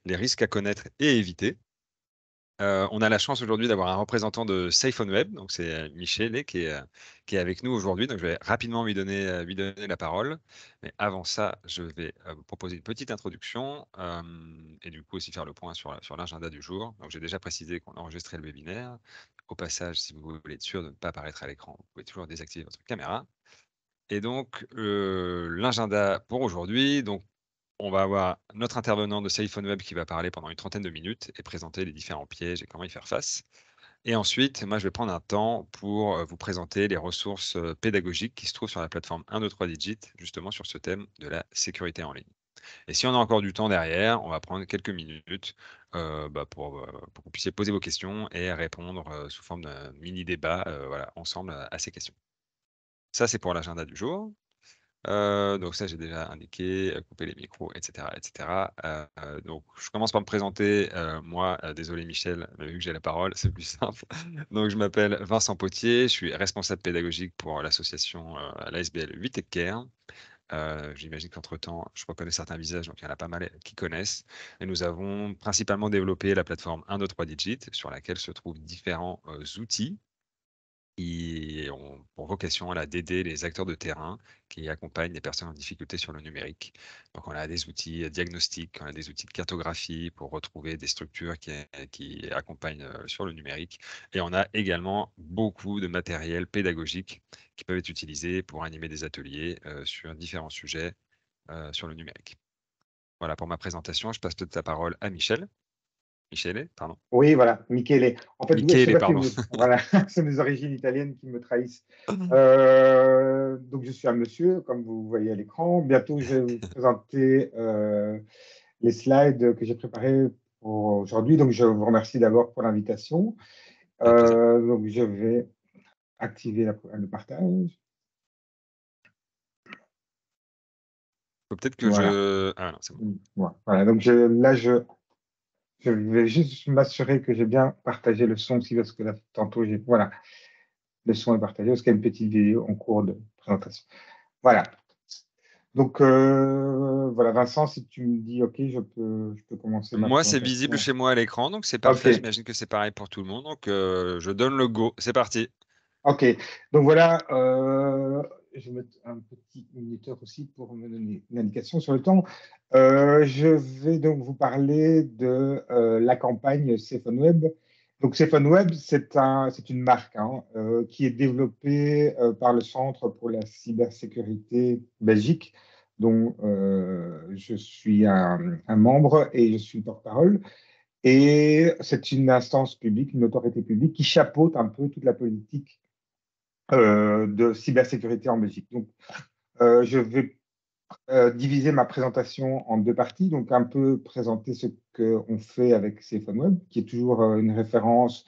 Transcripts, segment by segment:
les risques à connaître et éviter. On a la chance aujourd'hui d'avoir un représentant de Safe on Web, donc c'est Michele qui est avec nous aujourd'hui. Donc je vais rapidement lui donner la parole. Mais avant ça, je vais vous proposer une petite introduction et du coup aussi faire le point sur l'agenda du jour. Donc j'ai déjà précisé qu'on enregistrait le webinaire. Au passage, si vous voulez être sûr de ne pas apparaître à l'écran, vous pouvez toujours désactiver votre caméra. Et donc l'agenda pour aujourd'hui, donc on va avoir notre intervenant de Safe on Web qui va parler pendant une trentaine de minutes et présenter les différents pièges et comment y faire face. Et ensuite, moi, je vais prendre un temps pour vous présenter les ressources pédagogiques qui se trouvent sur la plateforme 1, 2, 3 Digit, justement sur ce thème de la sécurité en ligne. Et si on a encore du temps derrière, on va prendre quelques minutes pour que vous puissiez poser vos questions et répondre sous forme d'un mini débat voilà, ensemble à ces questions. Ça, c'est pour l'agenda du jour. Donc ça, j'ai déjà indiqué, couper les micros, etc., etc. Donc je commence par me présenter. Moi, désolé Michel, mais vu que j'ai la parole, c'est plus simple. Donc je m'appelle Vincent Potier, je suis responsable pédagogique pour l'association l'ASBL 8 et Care. J'imagine qu'entre-temps, je reconnais certains visages, donc il y en a pas mal qui connaissent. Et nous avons principalement développé la plateforme 1, 2, 3 Digit, sur laquelle se trouvent différents outils qui ont pour vocation d'aider les acteurs de terrain qui accompagnent les personnes en difficulté sur le numérique. Donc, on a des outils diagnostiques, on a des outils de cartographie pour retrouver des structures qui accompagnent sur le numérique. Et on a également beaucoup de matériel pédagogique qui peuvent être utilisés pour animer des ateliers sur différents sujets sur le numérique. Voilà pour ma présentation. Je passe peut-être la parole à Michel. Michele, pardon. Oui, voilà, Michele. En fait, je sais Michele, pas si pardon. vous... Voilà, c'est mes origines italiennes qui me trahissent. Donc, je suis un monsieur, comme vous voyez à l'écran. Bientôt, je vais vous présenter les slides que j'ai préparés pour aujourd'hui. Donc, je vous remercie d'abord pour l'invitation. Avec plaisir. Donc, je vais activer le partage. Faut peut-être que Voilà. je... Ah non, c'est bon. Voilà. Donc, là, je vais juste m'assurer que j'ai bien partagé le son aussi, parce que là, tantôt, voilà, le son est partagé, parce qu'il y a une petite vidéo en cours de présentation. Voilà. Donc, voilà, Vincent, si tu me dis OK, je peux commencer ma Moi, c'est visible présentation. chez moi à l'écran, donc c'est OK, parfait. J'imagine que c'est pareil pour tout le monde. Donc, je donne le go. C'est parti. OK. Donc, voilà, je vais mettre un petit minuteur aussi pour me donner une indication sur le temps. Je vais donc vous parler de la campagne CephoneWeb. Donc, CephoneWeb, c'est une marque qui est développée par le Centre pour la cybersécurité Belgique, dont je suis un membre et je suis porte-parole. Et c'est une instance publique, une autorité publique qui chapeaute un peu toute la politique de cybersécurité en Belgique. Donc, je vais diviser ma présentation en deux parties. Donc, un peu présenter ce qu'on fait avec CephoneWeb, qui est toujours une référence.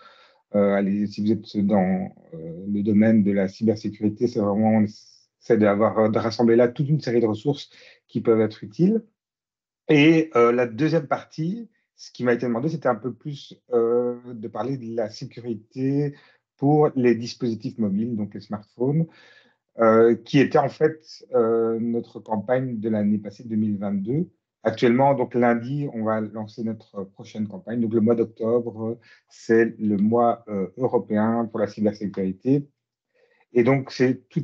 Allez, si vous êtes dans le domaine de la cybersécurité, c'est vraiment, on essaie de rassembler là toute une série de ressources qui peuvent être utiles. Et la deuxième partie, ce qui m'a été demandé, c'était un peu plus de parler de la sécurité pour les dispositifs mobiles, donc les smartphones, qui était en fait notre campagne de l'année passée, 2022. Actuellement, donc lundi, on va lancer notre prochaine campagne. Donc le mois d'octobre, c'est le mois européen pour la cybersécurité. Et donc,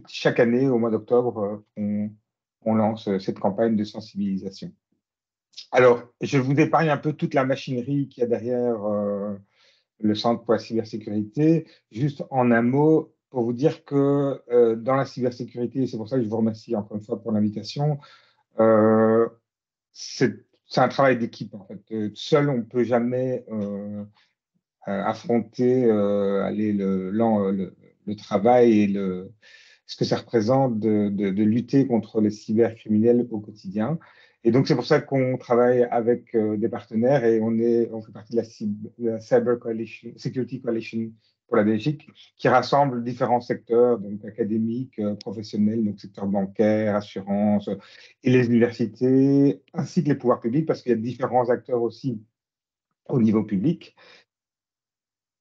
chaque année, au mois d'octobre, on lance cette campagne de sensibilisation. Alors, je vous épargne un peu toute la machinerie qu'il y a derrière le Centre pour la cybersécurité. Juste en un mot, pour vous dire que dans la cybersécurité, c'est pour ça que je vous remercie encore une fois pour l'invitation, euh, c'est un travail d'équipe en fait. Seul, on ne peut jamais affronter le travail et ce que ça représente de lutter contre les cybercriminels au quotidien. Et donc, c'est pour ça qu'on travaille avec des partenaires et on fait partie de la Cyber Coalition, Security Coalition pour la Belgique, qui rassemble différents secteurs, donc académiques, professionnels, donc secteur bancaire, assurance, et les universités, ainsi que les pouvoirs publics, parce qu'il y a différents acteurs aussi au niveau public.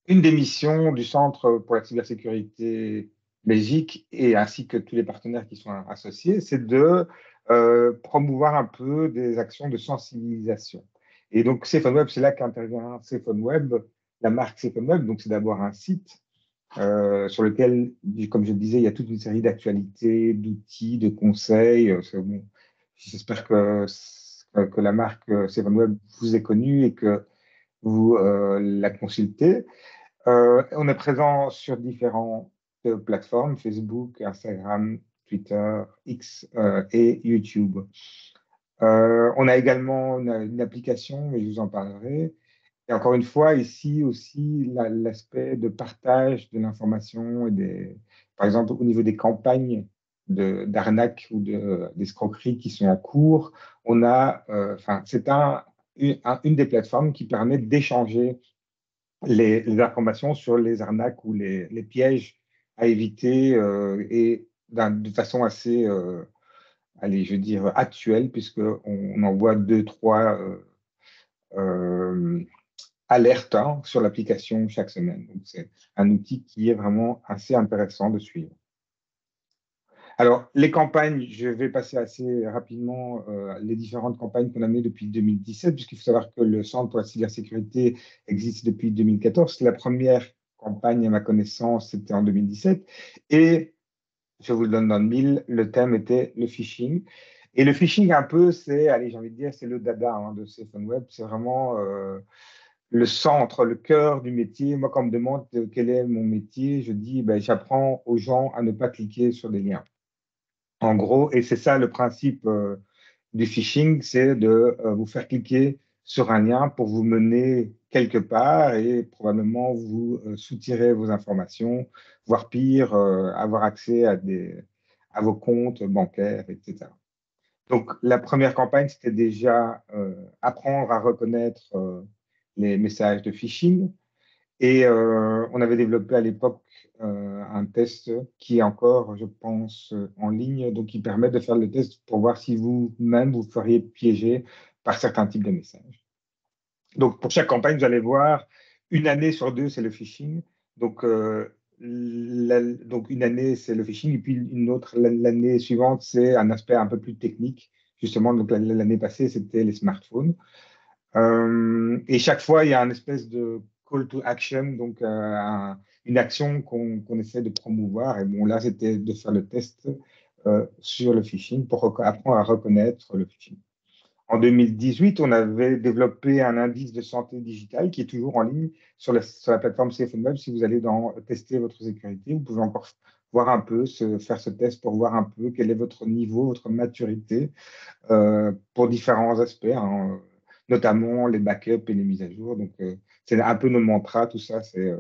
Une des missions du Centre pour la cybersécurité Belgique et ainsi que tous les partenaires qui sont associés, c'est de promouvoir un peu des actions de sensibilisation. Et donc, SafeOnWeb, c'est là qu'intervient SafeOnWeb, la marque SafeOnWeb. Donc, c'est d'abord un site sur lequel, comme je le disais, il y a toute une série d'actualités, d'outils, de conseils. Bon, j'espère que la marque SafeOnWeb vous est connue et que vous la consultez. On est présent sur différentes plateformes, Facebook, Instagram, Twitter, X et YouTube. On a également une application, mais je vous en parlerai. Et encore une fois, ici aussi, l'aspect de partage de l'information par exemple, au niveau des campagnes d'arnaque ou d'escroquerie qui sont en cours, c'est une des plateformes qui permet d'échanger les informations sur les arnaques ou les pièges à éviter et de façon assez, allez, je veux dire, actuelle, puisqu'on envoie deux, trois euh, alertes sur l'application chaque semaine. Donc, c'est un outil qui est vraiment assez intéressant de suivre. Alors, les campagnes, je vais passer assez rapidement les différentes campagnes qu'on a menées depuis 2017, puisqu'il faut savoir que le Centre pour la cybersécurité existe depuis 2014. La première campagne, à ma connaissance, c'était en 2017. Et je vous le donne dans le mille, le thème était le phishing. Et le phishing, un peu, allez, j'ai envie de dire, c'est le dada de SafeOnWeb. C'est vraiment le centre, le cœur du métier. Moi, quand on me demande quel est mon métier, je dis, ben, j'apprends aux gens à ne pas cliquer sur des liens. En gros, et c'est ça le principe du phishing, c'est de vous faire cliquer sur un lien pour vous mener quelque part et probablement vous soutirer vos informations, voire pire, avoir accès à vos comptes bancaires, etc. Donc, la première campagne, c'était déjà apprendre à reconnaître les messages de phishing. Et on avait développé à l'époque un test qui est encore, je pense, en ligne, donc qui permet de faire le test pour voir si vous-même vous feriez piéger par certains types de messages. Donc pour chaque campagne, vous allez voir, une année sur deux, c'est le phishing. Donc, donc une année, c'est le phishing, et puis une autre, l'année suivante, c'est un aspect un peu plus technique. Justement, donc l'année passée, c'était les smartphones. Et chaque fois, il y a une espèce de call to action, donc une action qu'on essaie de promouvoir. Et bon, là, c'était de faire le test sur le phishing pour apprendre à reconnaître le phishing. En 2018, on avait développé un indice de santé digitale qui est toujours en ligne sur la plateforme SafeOnWeb. Si vous allez tester votre sécurité, vous pouvez encore voir un peu, faire ce test pour voir un peu quel est votre niveau, votre maturité pour différents aspects, hein, notamment les backups et les mises à jour. Donc, c'est un peu nos mantras, tout ça, c'est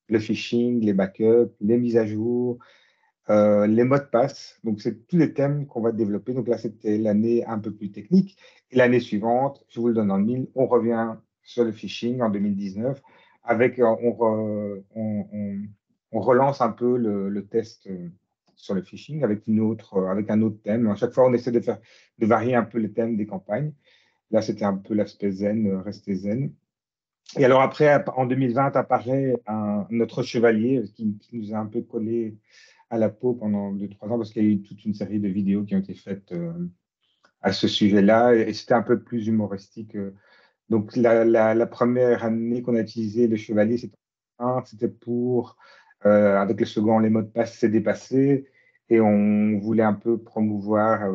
le phishing, les backups, les mises à jour, les mots de passe. Donc, c'est tous les thèmes qu'on va développer. Donc là, c'était l'année un peu plus technique. Et l'année suivante, je vous le donne en mille, on revient sur le phishing en 2019 avec, on relance un peu le test sur le phishing avec un autre thème. À chaque fois, on essaie de varier un peu les thèmes des campagnes. Là, c'était un peu l'aspect zen, rester zen. Et alors après, en 2020, apparaît notre chevalier qui nous a un peu collé à la peau pendant 2-3 ans parce qu'il y a eu toute une série de vidéos qui ont été faites à ce sujet-là et c'était un peu plus humoristique. Donc la première année qu'on a utilisé le chevalier, c'était pour, avec le second, les mots de passe s'est dépassé et on voulait un peu promouvoir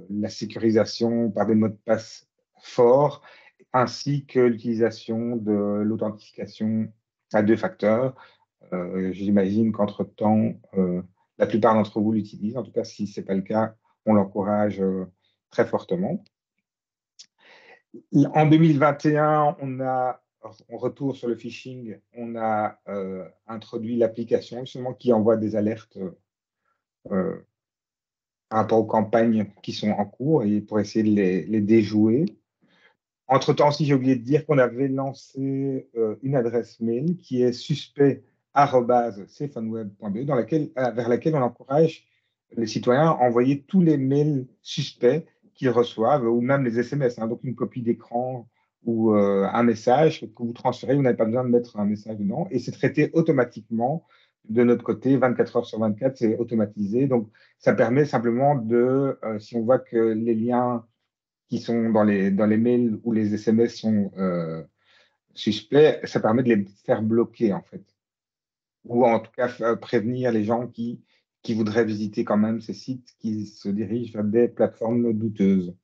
la sécurisation par des mots de passe forts ainsi que l'utilisation de l'authentification à deux facteurs. J'imagine qu'entre-temps, la plupart d'entre vous l'utilisent. En tout cas, si ce n'est pas le cas, on l'encourage très fortement. En 2021, on retourne sur le phishing, on a introduit l'application justement qui envoie des alertes par rapport aux campagnes qui sont en cours et pour essayer de les déjouer. Entre-temps, si j'ai oublié de dire qu'on avait lancé une adresse mail qui est suspect@safeonweb.be vers laquelle on encourage les citoyens à envoyer tous les mails suspects qu'ils reçoivent ou même les SMS, hein, donc une copie d'écran ou un message que vous transférez, vous n'avez pas besoin de mettre un message dedans et c'est traité automatiquement de notre côté, 24 heures sur 24, c'est automatisé. Donc, ça permet simplement si on voit que les liens qui sont dans les mails où les SMS sont suspects, ça permet de les faire bloquer, en fait. Ou en tout cas, prévenir les gens qui voudraient visiter quand même ces sites qui se dirigent vers des plateformes douteuses.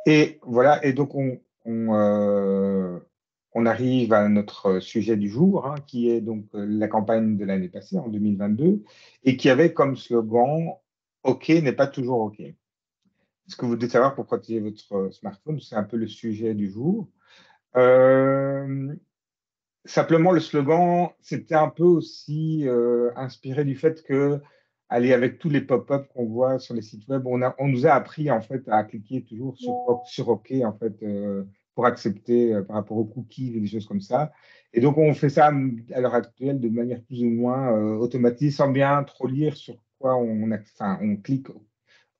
Et voilà, et donc on arrive à notre sujet du jour, hein, qui est donc la campagne de l'année passée, en 2022, et qui avait comme slogan OK n'est pas toujours OK. Est-ce que vous devez savoir pour protéger votre smartphone? C'est un peu le sujet du jour. Euh, Simplement, le slogan, c'était un peu aussi inspiré du fait que, allez, avec tous les pop-up qu'on voit sur les sites web, on nous a appris en fait à cliquer toujours sur OK en fait pour accepter par rapport aux cookies et des choses comme ça. Et donc on fait ça à l'heure actuelle de manière plus ou moins automatique, sans bien trop lire sur quoi enfin, on clique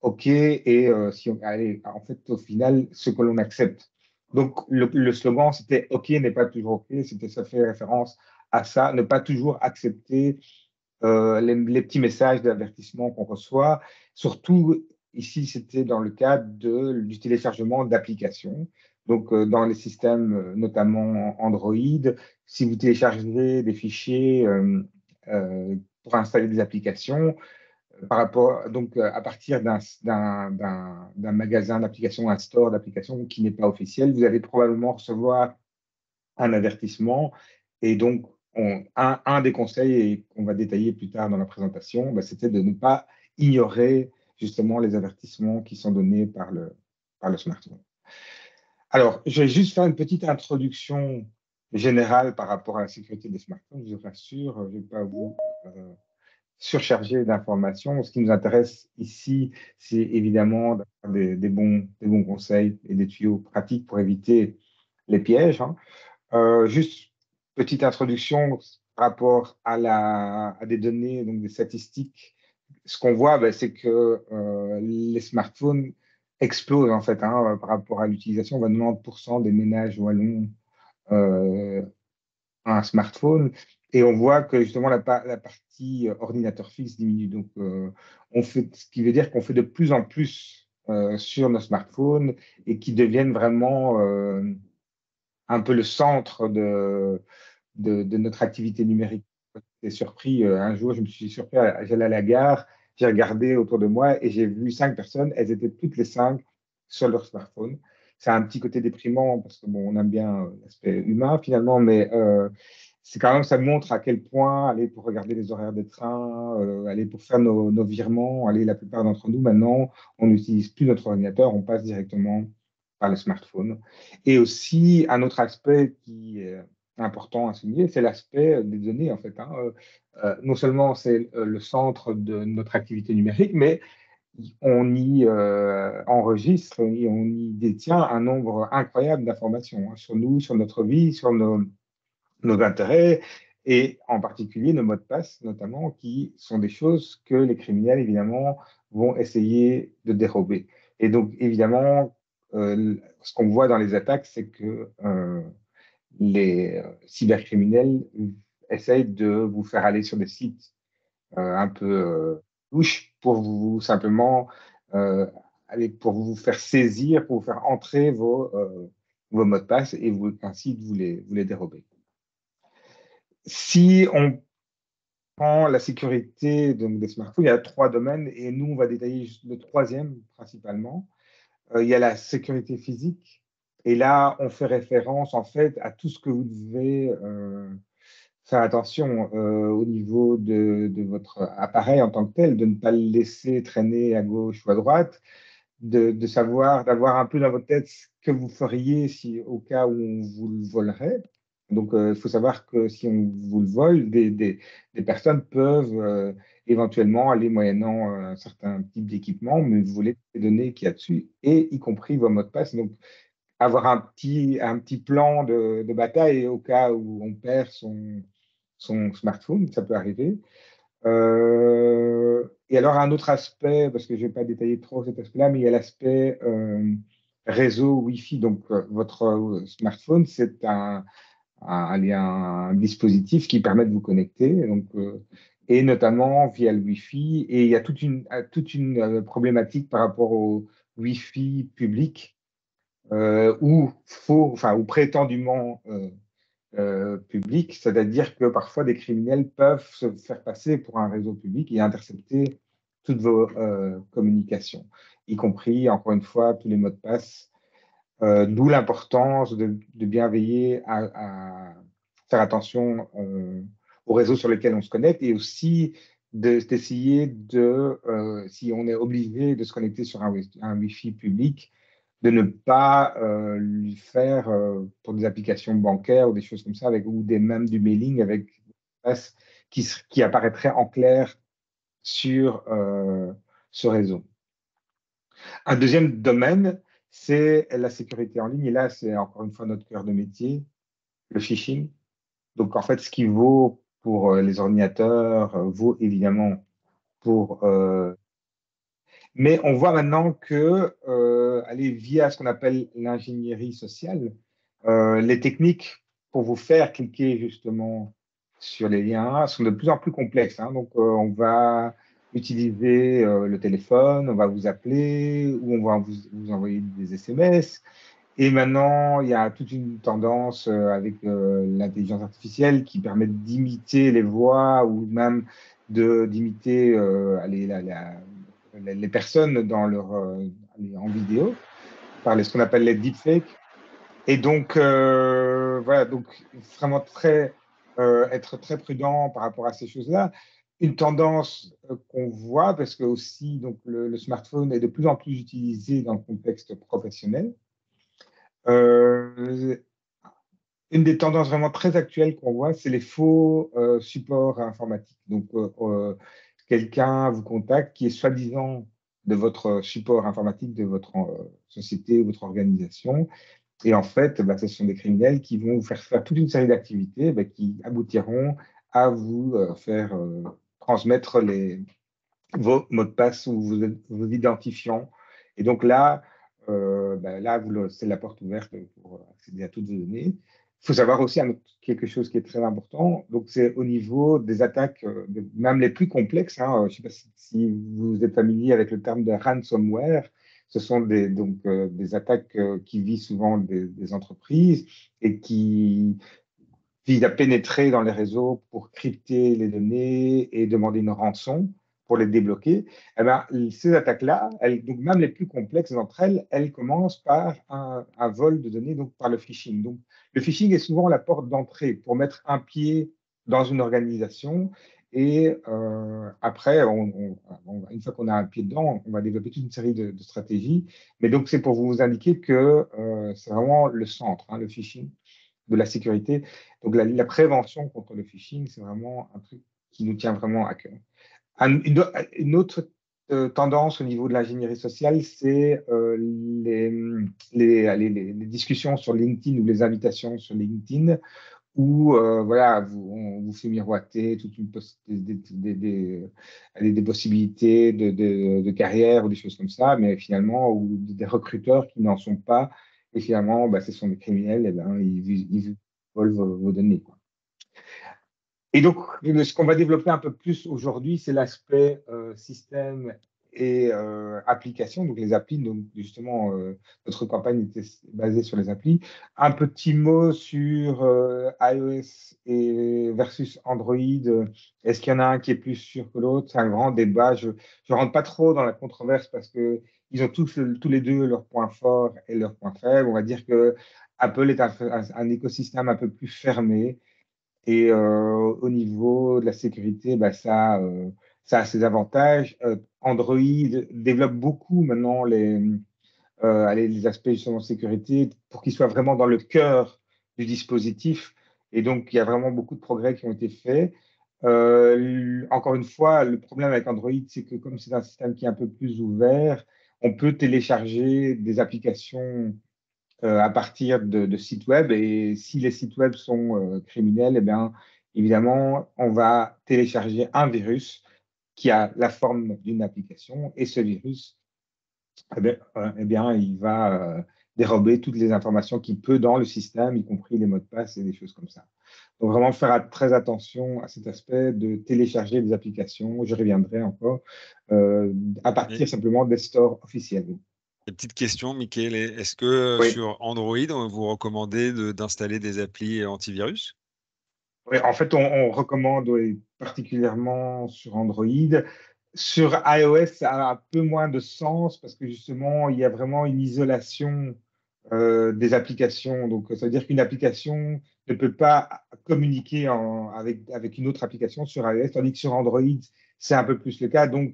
OK, et si on, allez, en fait, au final, ce que l'on accepte. Donc, le slogan, c'était OK n'est pas toujours OK, c'était, ça fait référence à ça, ne pas toujours accepter les petits messages d'avertissement qu'on reçoit. Surtout, ici, c'était dans le cadre du téléchargement d'applications. Donc, dans les systèmes, notamment Android, si vous téléchargez des fichiers pour installer des applications, par rapport, donc, à partir d'un magasin d'applications, un store d'applications qui n'est pas officiel, vous allez probablement recevoir un avertissement. Et donc, un des conseils, et qu'on va détailler plus tard dans la présentation, bah, c'était de ne pas ignorer justement les avertissements qui sont donnés par le smartphone. Alors, je vais juste faire une petite introduction générale par rapport à la sécurité des smartphones. Je vous rassure, je ne vais pas vous surchargé d'informations. Ce qui nous intéresse ici, c'est évidemment d'avoir des bons conseils et des tuyaux pratiques pour éviter les pièges, hein. Juste petite introduction par rapport à des données, donc des statistiques. Ce qu'on voit, ben, c'est que les smartphones explosent en fait, hein, par rapport à l'utilisation. 90% des ménages wallons euh, un smartphone, et on voit que justement la partie ordinateur fixe diminue. Donc, ce qui veut dire qu'on fait de plus en plus sur nos smartphones et qui deviennent vraiment un peu le centre de notre activité numérique. J'étais surpris, un jour, je me suis surpris, j'allais à la gare, j'ai regardé autour de moi et j'ai vu 5 personnes, elles étaient toutes les 5 sur leur smartphone. C'est un petit côté déprimant parce que bon, on aime bien l'aspect humain finalement, mais c'est quand même, ça montre à quel point aller pour regarder les horaires des trains, aller pour faire nos virements, aller la plupart d'entre nous maintenant, on n'utilise plus notre ordinateur, on passe directement par le smartphone. Et aussi, un autre aspect qui est important à souligner, c'est l'aspect des données, en fait, hein. Non seulement c'est le centre de notre activité numérique, mais on y enregistre et on y détient un nombre incroyable d'informations, hein, sur nous, sur notre vie, sur nos intérêts, et en particulier nos mots de passe, notamment, qui sont des choses que les criminels, évidemment, vont essayer de dérober. Et donc, évidemment, ce qu'on voit dans les attaques, c'est que les cybercriminels essayent de vous faire aller sur des sites un peu louches pour vous simplement pour vous faire saisir, pour vous faire entrer vos mots de passe et ainsi vous les dérober. Si on prend la sécurité donc, des smartphones, il y a 3 domaines et nous, on va détailler juste le troisième principalement. Il y a la sécurité physique et là, on fait référence en fait à tout ce que vous devez faire attention au niveau de votre appareil en tant que tel, de ne pas le laisser traîner à gauche ou à droite, de savoir, d'avoir un peu dans votre tête ce que vous feriez si, au cas où on vous le volerait. Donc, il faut savoir que si on vous le vole, des personnes peuvent éventuellement aller moyennant un certain type d'équipement, mais voler les données qu'il y a dessus, et y compris vos mots de passe. Donc, avoir un petit plan de bataille au cas où on perd son smartphone, ça peut arriver. Et alors, un autre aspect, parce que je ne vais pas détailler trop cet aspect-là, mais il y a l'aspect réseau Wi-Fi. Donc, votre smartphone, c'est un dispositif qui permet de vous connecter, donc, et notamment via le Wi-Fi. Et il y a toute une problématique par rapport aux Wi-Fi public ou faux, enfin, ou prétendument public, c'est-à-dire que parfois des criminels peuvent se faire passer pour un réseau public et intercepter toutes vos communications, y compris, encore une fois, tous les mots de passe. D'où l'importance de bien veiller à faire attention aux réseaux sur lesquels on se connecte et aussi d'essayer si on est obligé de se connecter sur un Wi-Fi public, de ne pas lui faire pour des applications bancaires ou des choses comme ça, même du mailing avec qui apparaîtrait en clair sur ce réseau. Un deuxième domaine, c'est la sécurité en ligne. Et là, c'est encore une fois notre cœur de métier, le phishing. Donc, en fait, ce qui vaut pour les ordinateurs vaut évidemment pour... mais on voit maintenant que, via ce qu'on appelle l'ingénierie sociale, les techniques pour vous faire cliquer justement sur les liens sont de plus en plus complexes, hein. Donc, on va utiliser le téléphone, on va vous appeler ou on va vous envoyer des SMS. Et maintenant, il y a toute une tendance avec l'intelligence artificielle qui permet d'imiter les voix ou même d'imiter les personnes en vidéo par ce qu'on appelle les deepfakes. Et donc, voilà, donc vraiment être très prudent par rapport à ces choses-là. Une tendance qu'on voit, parce que aussi donc, le smartphone est de plus en plus utilisé dans le contexte professionnel. Euh, une des tendances vraiment très actuelles qu'on voit, c'est les faux supports informatiques. Donc, quelqu'un vous contacte qui est soi-disant de votre support informatique, de votre société ou votre organisation. Et en fait, bah, ce sont des criminels qui vont vous faire toute une série d'activités bah, qui aboutiront à vous faire transmettre vos mots de passe ou vos identifiants. Et donc là, c'est la porte ouverte pour accéder à toutes vos données. Il faut savoir aussi quelque chose qui est très important. Donc, c'est au niveau des attaques, même les plus complexes, hein. Je ne sais pas si vous êtes familier avec le terme de ransomware. Ce sont des attaques qui visent souvent des entreprises et qui visent à pénétrer dans les réseaux pour crypter les données et demander une rançon pour les débloquer. Eh ben, ces attaques-là, donc même les plus complexes d'entre elles, elles commencent par un vol de données, donc par le phishing. Donc, le phishing est souvent la porte d'entrée pour mettre un pied dans une organisation. Et après, une fois qu'on a un pied dedans, on va développer toute une série de stratégies. Mais donc, c'est pour vous indiquer que c'est vraiment le centre, hein, le phishing, de la sécurité. Donc, la prévention contre le phishing, c'est vraiment un truc qui nous tient vraiment à cœur. Une autre tendance au niveau de l'ingénierie sociale, c'est les discussions sur LinkedIn ou les invitations sur LinkedIn où voilà, on vous fait miroiter toute des possibilités de carrière ou des choses comme ça, mais finalement, ou des recruteurs qui n'en sont pas, et finalement, bah, ce sont des criminels, et ben, ils volent vos données, quoi. Et donc, ce qu'on va développer un peu plus aujourd'hui, c'est l'aspect système et application, donc les applis. Donc, justement, notre campagne était basée sur les applis. Un petit mot sur iOS versus Android. Est-ce qu'il y en a un qui est plus sûr que l'autre? C'est un grand débat. Je ne rentre pas trop dans la controverse parce que ils ont tous les deux leurs points forts et leurs points faibles. On va dire que Apple est un écosystème un peu plus fermé. Et au niveau de la sécurité, bah, ça a ses avantages. Android développe beaucoup maintenant les aspects justement de sécurité pour qu'ils soient vraiment dans le cœur du dispositif. Et donc, il y a vraiment beaucoup de progrès qui ont été faits. Encore une fois, le problème avec Android, c'est que comme c'est un système qui est un peu plus ouvert, on peut télécharger des applications à partir de sites web. Et si les sites web sont criminels, eh bien, évidemment, on va télécharger un virus qui a la forme d'une application. Et ce virus, il va dérober toutes les informations qu'il peut dans le système, y compris les mots de passe et des choses comme ça. Donc, vraiment faire très attention à cet aspect de télécharger des applications. Je reviendrai encore à partir simplement des stores officiels. Une petite question, Mickaël, est-ce que Oui. sur Android, on vous recommandez d'installer des applis antivirus? Oui, en fait, on recommande oui, particulièrement sur Android. Sur iOS, ça a un peu moins de sens parce que justement, il y a vraiment une isolation des applications. Donc, ça veut dire qu'une application ne peut pas communiquer avec une autre application sur iOS, tandis que sur Android, c'est un peu plus le cas. Donc,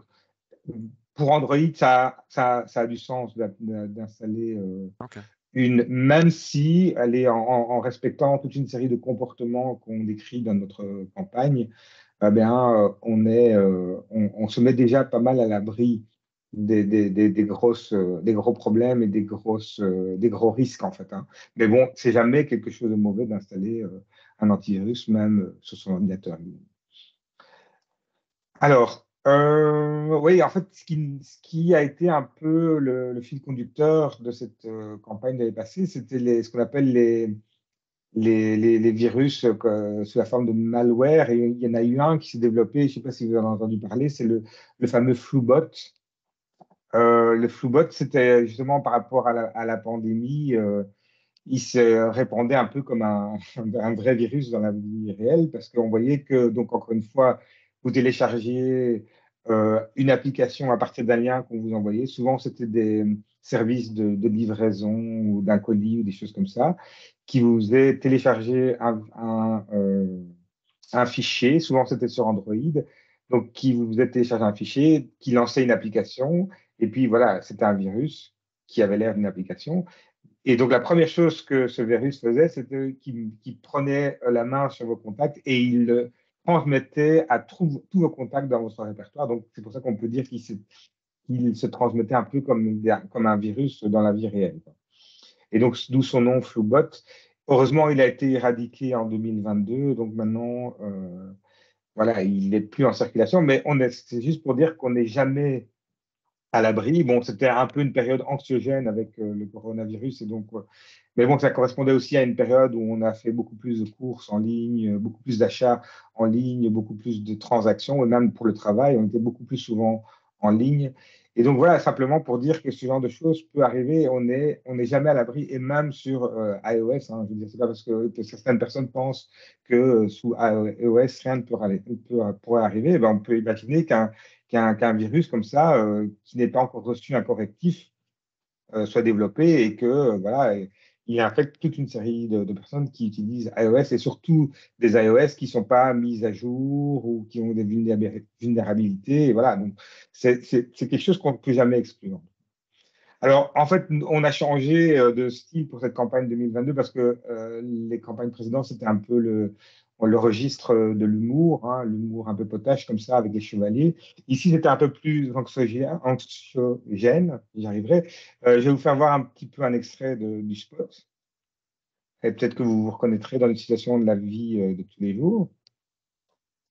pour Android, ça a du sens d'installer Ok. même si elle est en respectant toute une série de comportements qu'on décrit dans notre campagne, eh bien, on se met déjà pas mal à l'abri des gros problèmes et des gros risques, en fait, hein. Mais bon, c'est jamais quelque chose de mauvais d'installer un antivirus, même sur son ordinateur. Alors, oui, en fait, ce qui a été un peu le fil conducteur de cette campagne l'année passée, c'était ce qu'on appelle les virus sous la forme de malware. Et il y en a eu un qui s'est développé, je ne sais pas si vous en avez entendu parler, c'est le fameux Floubot. Le Floubot, c'était justement par rapport à la pandémie. Il se répandait un peu comme un vrai virus dans la vie réelle parce qu'on voyait que, donc encore une fois, vous téléchargiez une application à partir d'un lien qu'on vous envoyait. Souvent, c'était des services de livraison ou d'un colis ou des choses comme ça qui vous faisaient télécharger un fichier. Souvent, c'était sur Android. Donc, qui vous faisait télécharger un fichier, qui lançait une application. Et puis, voilà, c'était un virus qui avait l'air d'une application. Et donc, la première chose que ce virus faisait, c'était qu'il prenait la main sur vos contacts et il le transmettait à tous vos contacts dans votre répertoire. Donc, c'est pour ça qu'on peut dire qu'il se transmettait un peu comme un virus dans la vie réelle, quoi. Et donc, d'où son nom, Floubot. Heureusement, il a été éradiqué en 2022. Donc, maintenant, voilà, il n'est plus en circulation. Mais c'est juste pour dire qu'on n'est jamais à l'abri. Bon, c'était un peu une période anxiogène avec le coronavirus. Et donc, mais bon, ça correspondait aussi à une période où on a fait beaucoup plus de courses en ligne, beaucoup plus d'achats en ligne, beaucoup plus de transactions. Et même pour le travail, on était beaucoup plus souvent en ligne. Et donc, voilà, simplement pour dire que ce genre de choses peut arriver. On n'est jamais à l'abri. Et même sur iOS, hein, je veux dire, c'est pas parce que certaines personnes pensent que sous iOS, rien ne pourrait arriver. Eh ben, on peut imaginer qu'un virus comme ça, qui n'est pas encore reçu un correctif, soit développé et que voilà, il infecte toute une série de personnes qui utilisent iOS et surtout des iOS qui ne sont pas mises à jour ou qui ont des vulnérabilités. Et voilà, donc c'est quelque chose qu'on ne peut jamais exclure. Alors, en fait, on a changé de style pour cette campagne 2022 parce que les campagnes précédentes, c'était un peu le registre de l'humour, hein, l'humour un peu potache comme ça avec les chevaliers. Ici, c'était un peu plus anxiogène, j'y arriverai. Je vais vous faire voir un petit peu un extrait du spot et peut-être que vous vous reconnaîtrez dans les situations de la vie de tous les jours.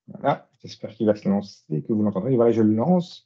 Voilà, j'espère qu'il va se lancer, que vous l'entendrez. Voilà, je le lance.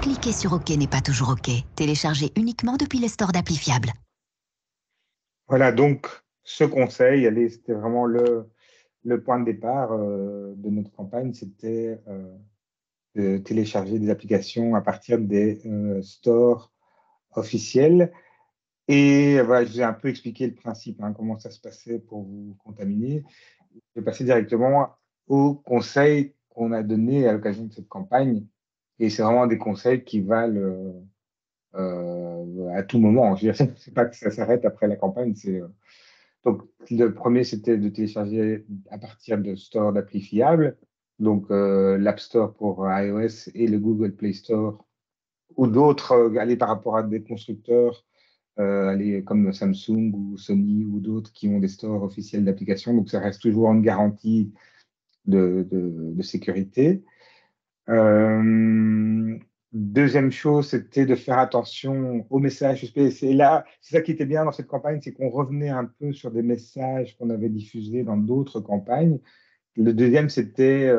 Cliquer sur OK n'est pas toujours OK. Téléchargez uniquement depuis les stores d'applis fiables. Voilà, donc ce conseil, allez, c'était vraiment le point de départ de notre campagne, c'était de télécharger des applications à partir des stores officiels. Et voilà, je vous ai un peu expliqué le principe, hein, comment ça se passait pour vous contaminer. Je vais passer directement aux conseils qu'on a donnés à l'occasion de cette campagne. Et c'est vraiment des conseils qui valent à tout moment. Je veux dire, c'est pas que ça s'arrête après la campagne, donc, le premier, c'était de télécharger à partir de stores d'appli fiables, donc l'App Store pour iOS et le Google Play Store, ou d'autres, aller par rapport à des constructeurs, aller comme Samsung ou Sony ou d'autres qui ont des stores officiels d'applications. Donc, ça reste toujours une garantie de sécurité. Deuxième chose, c'était de faire attention aux messages suspects. Et là, c'est ça qui était bien dans cette campagne, c'est qu'on revenait un peu sur des messages qu'on avait diffusés dans d'autres campagnes. Le deuxième, c'était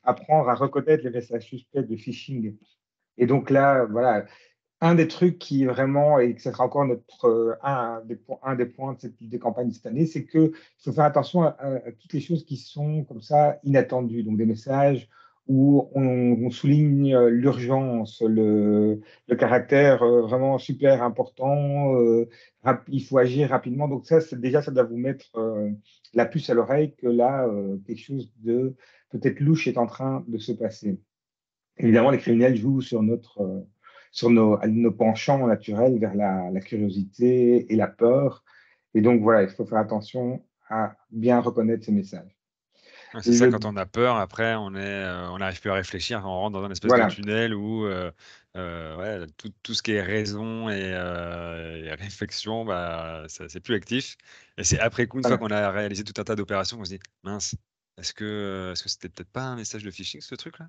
apprendre à reconnaître les messages suspects de phishing. Et donc là, voilà, un des trucs qui vraiment, et que ce sera encore un des points de des campagnes cette année, c'est qu'il faut faire attention à toutes les choses qui sont comme ça inattendues. Donc des messages où on souligne l'urgence, le caractère vraiment super important, il faut agir rapidement. Donc ça, déjà, ça doit vous mettre la puce à l'oreille que là, quelque chose de peut-être louche est en train de se passer. Évidemment, les criminels jouent sur nos penchants naturels vers la curiosité et la peur. Et donc, voilà, il faut faire attention à bien reconnaître ces messages. Ouais, c'est ça, Le, quand on a peur, après, on n'arrive plus à réfléchir, on rentre dans un espèce de voilà, tunnel où ouais, tout ce qui est raison et réflexion, bah, c'est plus actif. Et c'est après coup, une fois voilà. qu'on a réalisé tout un tas d'opérations, qu'on se dit, mince, est-ce que c'était peut-être pas un message de phishing, ce truc-là?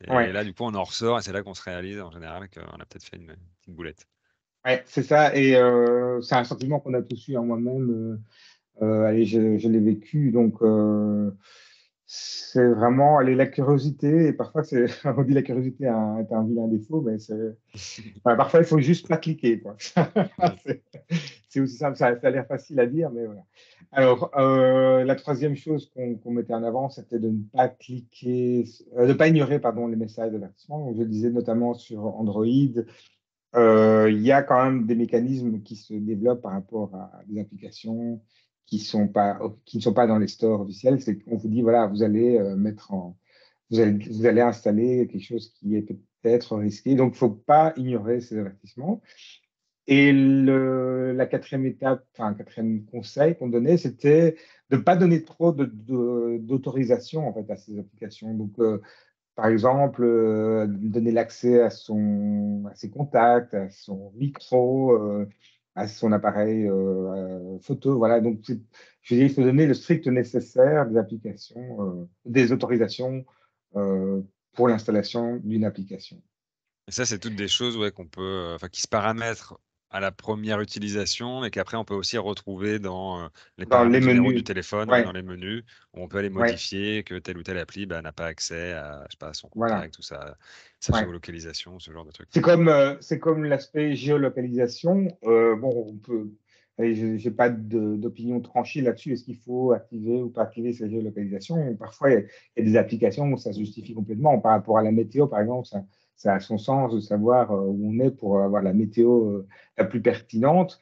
Et Ouais, là, du coup, on en ressort et c'est là qu'on se réalise en général qu'on a peut-être fait une petite boulette. ouais, c'est ça. Et c'est un sentiment qu'on a tous eu en moi-même. Allez, je l'ai vécu. Donc, c'est vraiment allez, la curiosité. Et parfois, on dit la curiosité est un vilain défaut, mais voilà, parfois, il faut juste pas cliquer, quoi. Ouais. C'est c'est aussi simple, ça a l'air facile à dire, mais voilà. Alors, la troisième chose qu'on mettait en avant, c'était de ne pas cliquer, de ne pas ignorer, pardon, les messages d'avertissement. Donc, je le disais notamment sur Android, il y a quand même des mécanismes qui se développent par rapport à des applications qui ne sont pas dans les stores officiels. C'est qu'on vous dit, voilà, vous allez installer quelque chose qui est peut-être risqué. Donc, il ne faut pas ignorer ces avertissements. Et la quatrième étape, enfin, quatrième conseil qu'on donnait, c'était de ne pas donner trop d'autorisation en fait, à ces applications. Donc, par exemple, donner l'accès à ses contacts, à son micro, à son appareil photo. Voilà. Donc, je veux dire, il faut donner le strict nécessaire des applications, des autorisations euh, pour l'installation d'une application. Et ça, c'est toutes des choses, ouais, enfin, qui se paramètrent à la première utilisation et qu'après on peut aussi retrouver dans les Dans les paramètres généraux du menus. téléphone, ouais, dans Ouais, les menus, où on peut aller ouais, modifier que telle ou telle appli bah, n'a pas accès à, je sais pas, à son voilà. contact ou sa Ouais. géolocalisation, ce genre de trucs. C'est comme l'aspect géolocalisation. Bon, on peut, allez, j'ai pas d'opinion tranchée là-dessus. Est-ce qu'il faut activer ou pas activer cette géolocalisation? Parfois, il y a des applications où ça se justifie complètement. Par rapport à la météo, par exemple, ça a son sens de savoir où on est pour avoir la météo la plus pertinente.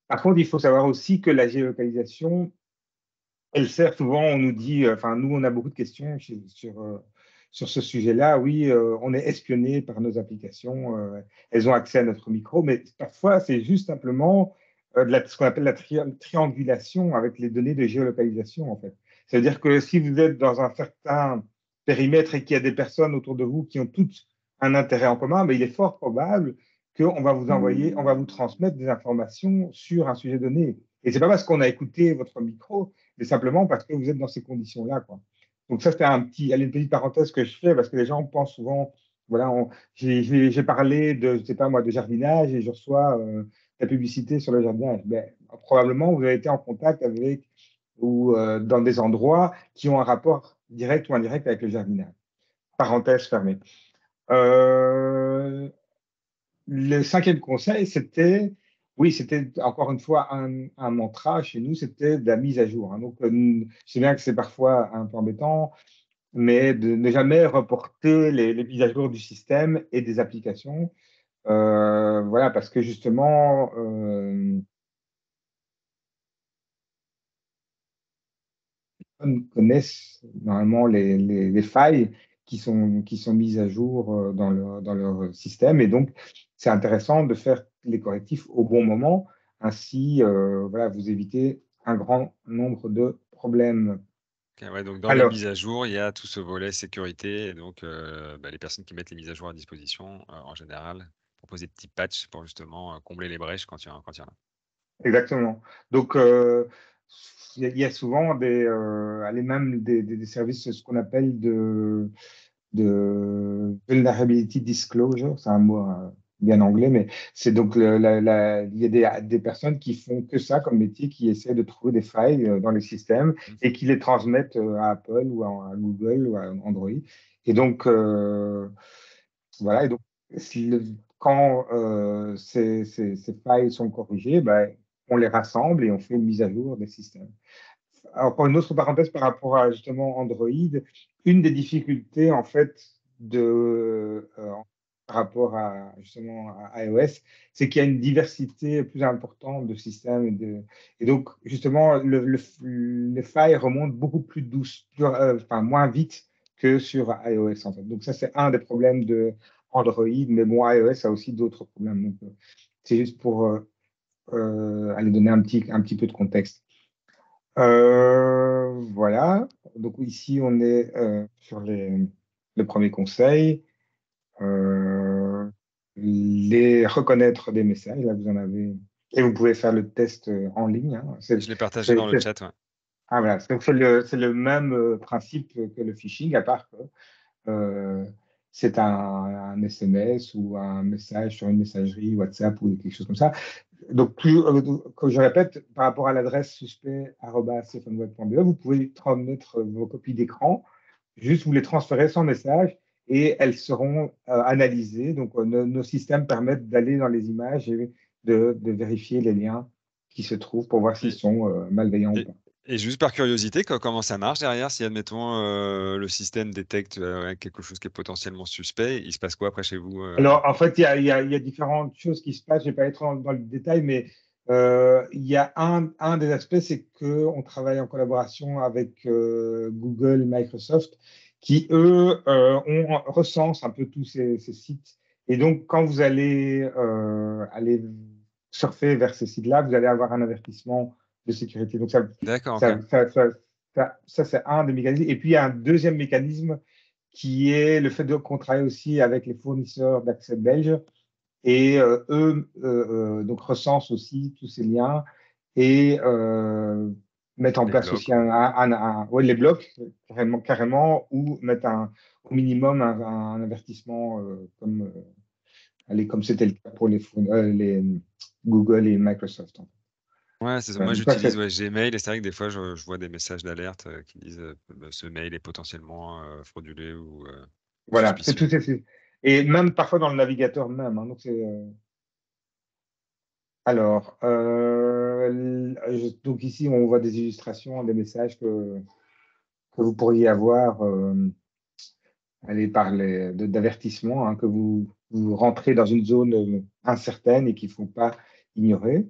Par contre, il faut savoir aussi que la géolocalisation, elle sert souvent, on nous dit, enfin, nous, on a beaucoup de questions sur ce sujet-là. Oui, on est espionné par nos applications, elles ont accès à notre micro, mais parfois, c'est juste simplement ce qu'on appelle la triangulation avec les données de géolocalisation, en fait. C'est-à-dire que si vous êtes dans un certain périmètre et qu'il y a des personnes autour de vous qui ont toutes un intérêt en commun, mais il est fort probable qu'on va vous envoyer, on va vous transmettre des informations sur un sujet donné. Et c'est pas parce qu'on a écouté votre micro mais simplement parce que vous êtes dans ces conditions-là, quoi. Donc ça, c'était une petite parenthèse que je fais parce que les gens pensent souvent, voilà, j'ai parlé de, je sais pas moi, de jardinage et je reçois la publicité sur le jardinage. Ben, probablement, vous avez été en contact avec ou dans des endroits qui ont un rapport direct ou indirect avec le jardinage. Parenthèse fermée. Euh, le cinquième conseil, oui, c'était encore une fois un mantra chez nous, c'était de la mise à jour, hein. Donc, je sais bien que c'est parfois un peu embêtant, mais de ne jamais reporter les mises à jour du système et des applications. Voilà, parce que justement, on connaissent normalement les failles qui sont mises à jour dans leur système. Et donc, c'est intéressant de faire les correctifs au bon moment. Ainsi, voilà, vous évitez un grand nombre de problèmes. Ok, ouais, donc dans les Alors, mises à jour, il y a tout ce volet sécurité et donc bah, les personnes qui mettent les mises à jour à disposition, en général, proposent des petits patchs pour justement combler les brèches quand il y en a. exactement. Donc, il y a souvent allez, même des services, ce qu'on appelle de vulnerability disclosure, c'est un mot bien anglais, mais c'est donc il y a des personnes qui font que ça comme métier, qui essaient de trouver des failles dans les systèmes et qui les transmettent à Apple ou à Google ou à Android. Et donc, voilà. Et donc, quand ces failles sont corrigées, ben, on les rassemble et on fait une mise à jour des systèmes. Alors, pour une autre parenthèse par rapport à justement Android, une des difficultés en fait par rapport à justement à iOS, c'est qu'il y a une diversité plus importante de systèmes et donc justement les failles remontent beaucoup plus douce, enfin moins vite que sur iOS en fait. Donc ça c'est un des problèmes de Android, mais bon iOS a aussi d'autres problèmes. Donc c'est juste pour aller donner un petit peu de contexte. Voilà. Donc ici, on est sur le premier conseil. Les reconnaître des messages. Là, vous en avez. Et vous pouvez faire le test en ligne. Hein. Je l'ai partagé dans le chat. Ouais. Ah, voilà. Donc, c'est le même principe que le phishing, à part que c'est un SMS ou un message sur une messagerie WhatsApp ou quelque chose comme ça. Donc, comme je répète, par rapport à l'adresse suspect@stephenweb.be, vous pouvez transmettre vos copies d'écran, juste vous les transférez sans message et elles seront analysées. Donc, nos systèmes permettent d'aller dans les images et de vérifier les liens qui se trouvent pour voir s'ils Et, sont malveillants ou et- pas. et juste par curiosité, comment ça marche derrière? Si, admettons, le système détecte quelque chose qui est potentiellement suspect, il se passe quoi après chez vous? Alors, en fait, il y a différentes choses qui se passent. Je ne vais pas être dans le détail, mais il y a un des aspects, c'est qu'on travaille en collaboration avec Google, Microsoft, qui, eux, recensent un peu tous ces sites. Et donc, quand vous allez aller surfer vers ces sites-là, vous allez avoir un avertissement de sécurité. Donc, D'accord, ok. ça c'est un des mécanismes. Et puis, il y a un deuxième mécanisme qui est le fait qu'on travaille aussi avec les fournisseurs d'accès belges et eux donc recensent aussi tous ces liens et mettent en Les place aussi blocs. ouais, les blocs carrément ou mettent au minimum un avertissement allez, comme c'était le cas pour les Google et Microsoft. En fait. Ouais, c'est ça. Moi, Donc ça, j'utilise Gmail et c'est vrai que des fois, je vois des messages d'alerte qui disent ce mail est potentiellement frauduleux ou voilà, c'est tout. suspicieux. Et même parfois dans le navigateur même. Hein, donc c'est alors, donc ici, on voit des illustrations, des messages que vous pourriez avoir allez, d'avertissement, hein, que vous rentrez dans une zone incertaine et qu'il ne faut pas ignorer.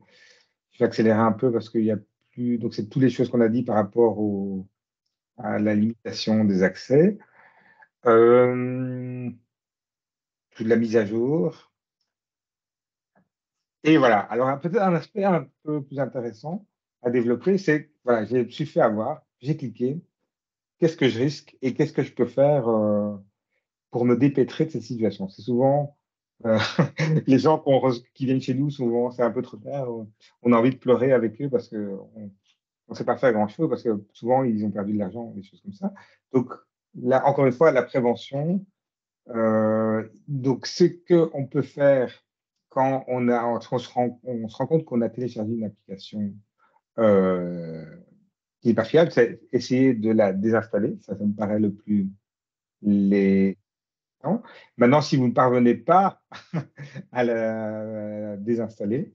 Je vais accélérer un peu parce qu'il y a plus. Donc, c'est toutes les choses qu'on a dit par rapport à la limitation des accès. Toute la mise à jour. Et voilà. Alors, peut-être un aspect un peu plus intéressant à développer, c'est, voilà, je me suis fait avoir, j'ai cliqué, qu'est-ce que je risque et qu'est-ce que je peux faire pour me dépêtrer de cette situation. C'est souvent euh, les gens qui viennent chez nous, souvent, c'est un peu trop tard, on a envie de pleurer avec eux parce qu'on ne sait pas faire grand-chose, parce que souvent, ils ont perdu de l'argent, des choses comme ça. Donc, là, encore une fois, la prévention, donc, ce qu'on peut faire quand on se rend compte qu'on a téléchargé une application qui n'est pas fiable, c'est essayer de la désinstaller. Ça me paraît le plus les. Maintenant, si vous ne parvenez pas à la désinstaller,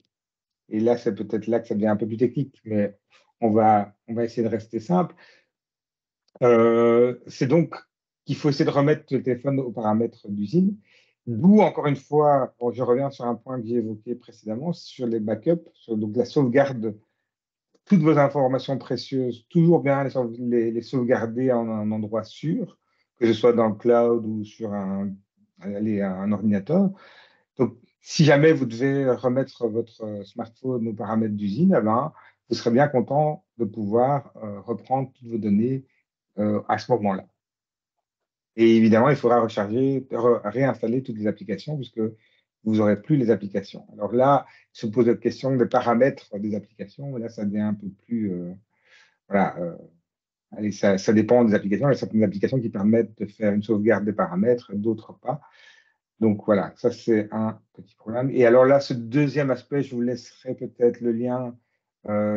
et là, c'est peut-être là que ça devient un peu plus technique, mais on va essayer de rester simple. C'est donc qu'il faut essayer de remettre le téléphone aux paramètres d'usine. D'où, encore une fois, bon, je reviens sur un point que j'ai évoqué précédemment, sur les backups, sur donc la sauvegarde, toutes vos informations précieuses, toujours bien les sauvegarder en un endroit sûr, que ce soit dans le cloud ou sur un ordinateur. Donc, si jamais vous devez remettre votre smartphone aux paramètres d'usine, eh ben, vous serez bien content de pouvoir reprendre toutes vos données à ce moment-là. Et évidemment, il faudra réinstaller toutes les applications puisque vous n'aurez plus les applications. Alors là, se pose la question des paramètres des applications. Là, ça devient un peu plus voilà, allez, ça dépend des applications. Il y a certaines applications qui permettent de faire une sauvegarde des paramètres, d'autres pas. Donc voilà, ça c'est un petit programme. Et alors là, ce deuxième aspect, je vous laisserai peut-être le lien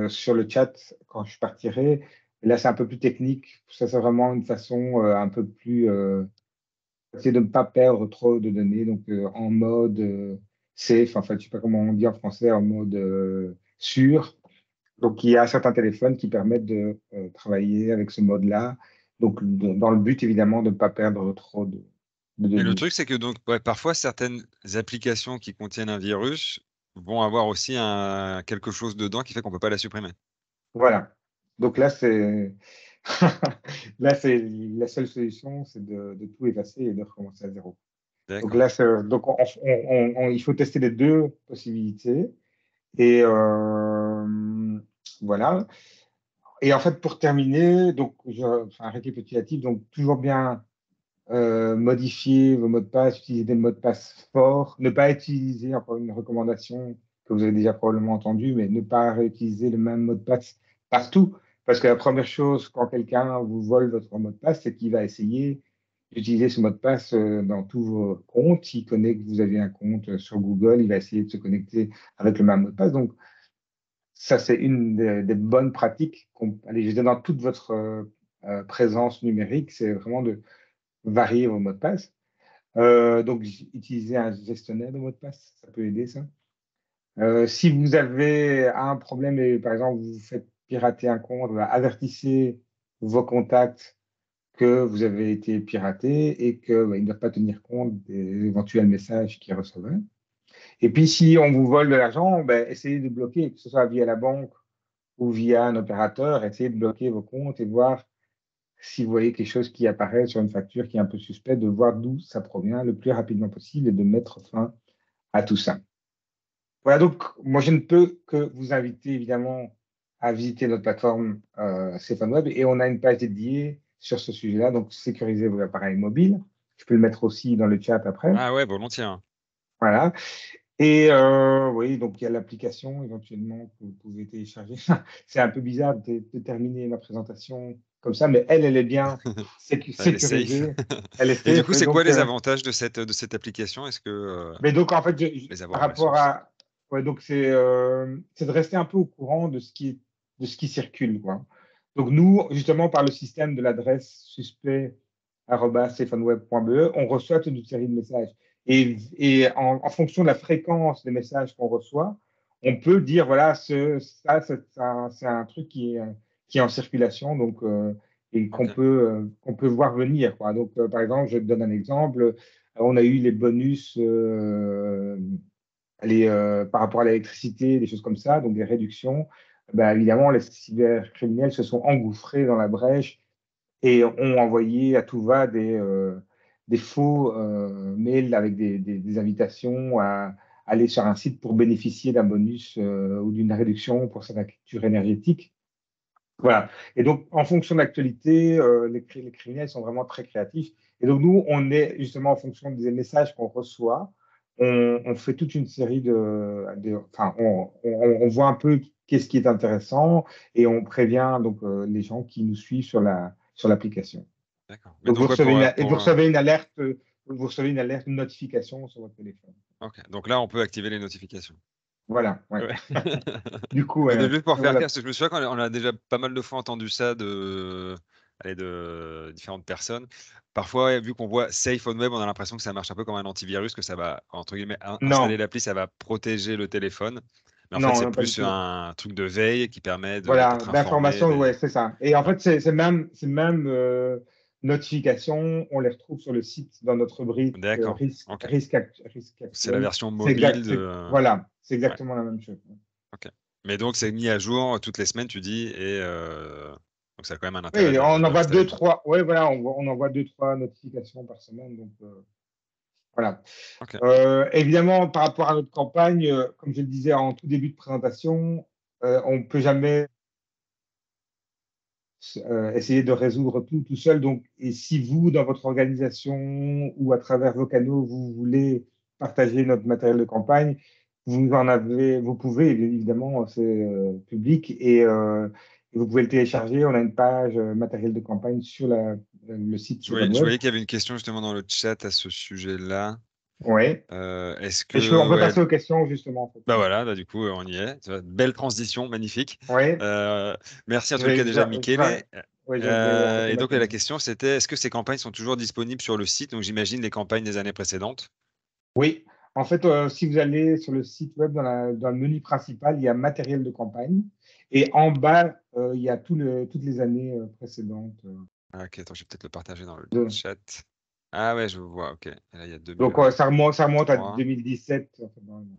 sur le chat quand je partirai. Et là, c'est un peu plus technique. Ça, c'est vraiment une façon un peu plus essayer de ne pas perdre trop de données. Donc en mode safe, enfin, je ne sais pas comment on dit en français, en mode sûr. Donc il y a certains téléphones qui permettent de travailler avec ce mode-là. Donc dans le but évidemment de ne pas perdre trop de Et le données. truc, c'est que donc, ouais, parfois, certaines applications qui contiennent un virus vont avoir aussi quelque chose dedans qui fait qu'on ne peut pas la supprimer. Voilà. Donc là, c'est là, c'est la seule solution, c'est de tout effacer et de recommencer à zéro. Donc D'accord. là, donc il faut tester les deux possibilités. Et voilà. Et en fait, pour terminer, donc, enfin, récapitulatif, donc toujours bien modifier vos mots de passe, utiliser des mots de passe forts, ne pas utiliser, encore une recommandation que vous avez déjà probablement entendue, mais ne pas réutiliser le même mot de passe partout. Parce que la première chose, quand quelqu'un vous vole votre mot de passe, c'est qu'il va essayer d'utiliser ce mot de passe dans tous vos comptes. Il connaît que vous avez un compte sur Google, il va essayer de se connecter avec le même mot de passe. Donc, ça, c'est une des bonnes pratiques. Allez, je dis dans toute votre présence numérique, c'est vraiment de varier vos mots de passe. Donc, utiliser un gestionnaire de mots de passe, ça peut aider ça. Si vous avez un problème et par exemple vous faites pirater un compte, avertissez vos contacts que vous avez été piraté et qu'ils ne doivent pas tenir compte des éventuels messages qu'ils recevaient. Et puis, si on vous vole de l'argent, essayez de bloquer, que ce soit via la banque ou via un opérateur, essayez de bloquer vos comptes et voir si vous voyez quelque chose qui apparaît sur une facture qui est un peu suspecte, de voir d'où ça provient le plus rapidement possible et de mettre fin à tout ça. Voilà, donc moi je ne peux que vous inviter évidemment à visiter notre plateforme Stéphane Web et on a une page dédiée sur ce sujet-là, donc sécuriser vos appareils mobiles. Je peux le mettre aussi dans le chat après. Ah ouais, volontiers, hein. Voilà. Et oui, donc il y a l'application éventuellement que vous pouvez télécharger. C'est un peu bizarre de terminer ma présentation comme ça, mais elle est bien Elle est safe. sécurisée. Elle est Et du safe. coup, Et c'est quoi donc, les avantages de cette application? Est-ce que mais donc en fait, les par avoir à la rapport source? à, ouais, donc c'est de rester un peu au courant de ce qui circule, quoi. Donc nous, justement, par le système de l'adresse suspect@stephanweb.be, on reçoit toute une série de messages. Et en fonction de la fréquence des messages qu'on reçoit, on peut dire, voilà, c'est un truc qui est en circulation, donc, et Ok. qu'on peut voir venir, quoi. Donc, par exemple, je te donne un exemple. On a eu les bonus par rapport à l'électricité, des choses comme ça, donc des réductions. Évidemment, les cybercriminels se sont engouffrés dans la brèche et ont envoyé à tout va des faux mails avec des invitations à aller sur un site pour bénéficier d'un bonus ou d'une réduction pour sa facture énergétique. Voilà. Et donc, en fonction de l'actualité, les criminels sont vraiment très créatifs. Et donc, nous, on est justement en fonction des messages qu'on reçoit, on fait toute une série enfin, on voit un peu qu'est-ce qui est intéressant et on prévient donc les gens qui nous suivent sur l'application. D'accord. Mais Donc, donc, ouais, vous recevez une alerte, une notification sur votre téléphone. ok. Donc là, on peut activer les notifications. Voilà. Ouais. Ouais. Du coup, Mais donc, juste pour faire voilà. clair, parce que je me souviens qu'on a déjà pas mal de fois entendu ça allez, de différentes personnes. Parfois, ouais, vu qu'on voit Safe on Web, on a l'impression que ça marche un peu comme un antivirus, que ça va, entre guillemets, installer Non, l'appli, ça va protéger le téléphone. Mais en fait, non, c'est non, pas du plus tout. un truc de veille qui permet Voilà, d'être informé d'informations, ouais, c'est ça. Et en Ouais. fait, ces mêmes notifications, on les retrouve sur le site dans notre rubrique D'accord. Ok. risque C'est la actuel. version mobile Voilà, c'est Ouais. exactement la même chose. Ok. Mais donc, c'est mis à jour toutes les semaines, tu dis, et donc ça a quand même un intérêt Oui, on de envoie rester à deux, jour. trois, ouais, voilà, on envoie deux, trois notifications par semaine. Donc, voilà. Ok. Évidemment, par rapport à notre campagne, comme je le disais en tout début de présentation, on ne peut jamais essayer de résoudre tout seul. Donc, et si vous, dans votre organisation ou à travers vos canaux, vous voulez partager notre matériel de campagne, vous pouvez, évidemment, c'est public Vous pouvez le télécharger. On a une page matériel de campagne sur le site Je SafeOnWeb. voyais qu'il y avait une question justement dans le chat à ce sujet-là. Oui. Est-ce On que. peut passer aux questions, justement. En fait. Bah voilà, du coup, on y est. Belle transition, magnifique. Oui. Merci en tout cas déjà, Michele. Oui, je vais arrêter Et ma donc, la caméra. question, c'était est-ce que ces campagnes sont toujours disponibles sur le site? Donc, j'imagine les campagnes des années précédentes. Oui. En fait, si vous allez sur le site web, dans le menu principal, il y a matériel de campagne. Et en bas, il y a toutes les années précédentes. Ah, ok, attends, je vais peut-être le partager dans le de- chat. Ah ouais, je vois, ok. Et là, il y a Donc, ça remonte à 2023. 2017. Enfin, normalement.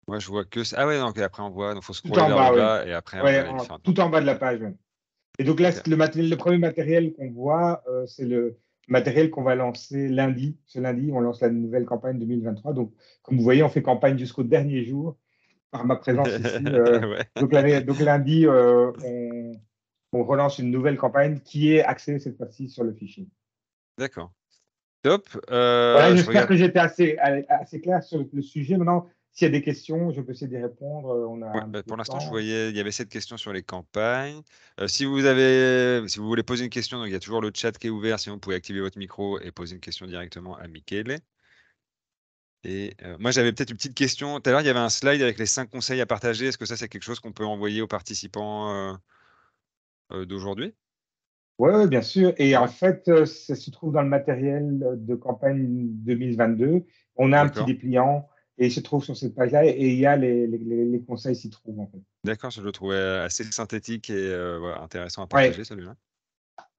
Moi, je vois que. Ah ouais, donc après, on voit. Donc, il faut Tout scroller en vers le bas, oui. bas et après, on Ouais, a les différentes tout en campagnes. bas de la page. Ouais. Et donc là, Ok. le premier matériel qu'on voit, c'est le matériel qu'on va lancer lundi. Ce lundi, on lance la nouvelle campagne 2023. Donc, comme vous voyez, on fait campagne jusqu'au dernier jour par ma présence ici. Ouais. Donc lundi, on relance une nouvelle campagne qui est axée cette fois-ci sur le phishing. D'accord. Top. Voilà, Je j'espère regarde. que j'étais assez clair sur le sujet. Maintenant, s'il y a des questions, je peux essayer d'y répondre. On a Ouais, un peu pour de l'instant, je temps. voyais, il y avait cette question sur les campagnes. Si vous voulez poser une question, donc il y a toujours le chat qui est ouvert. Sinon, vous pouvez activer votre micro et poser une question directement à Michele. Et moi, j'avais peut-être une petite question. Tout à l'heure, il y avait un slide avec les 5 conseils à partager. Est-ce que ça, c'est quelque chose qu'on peut envoyer aux participants d'aujourd'hui? Oui, bien sûr. Et en Ouais, fait, ça se trouve dans le matériel de campagne 2022. On a un petit d'accord. dépliant et il se trouve sur cette page-là et il y a les conseils s'y trouvent en fait. D'accord, je le trouvais assez synthétique et voilà, intéressant à Ouais, partager, celui-là.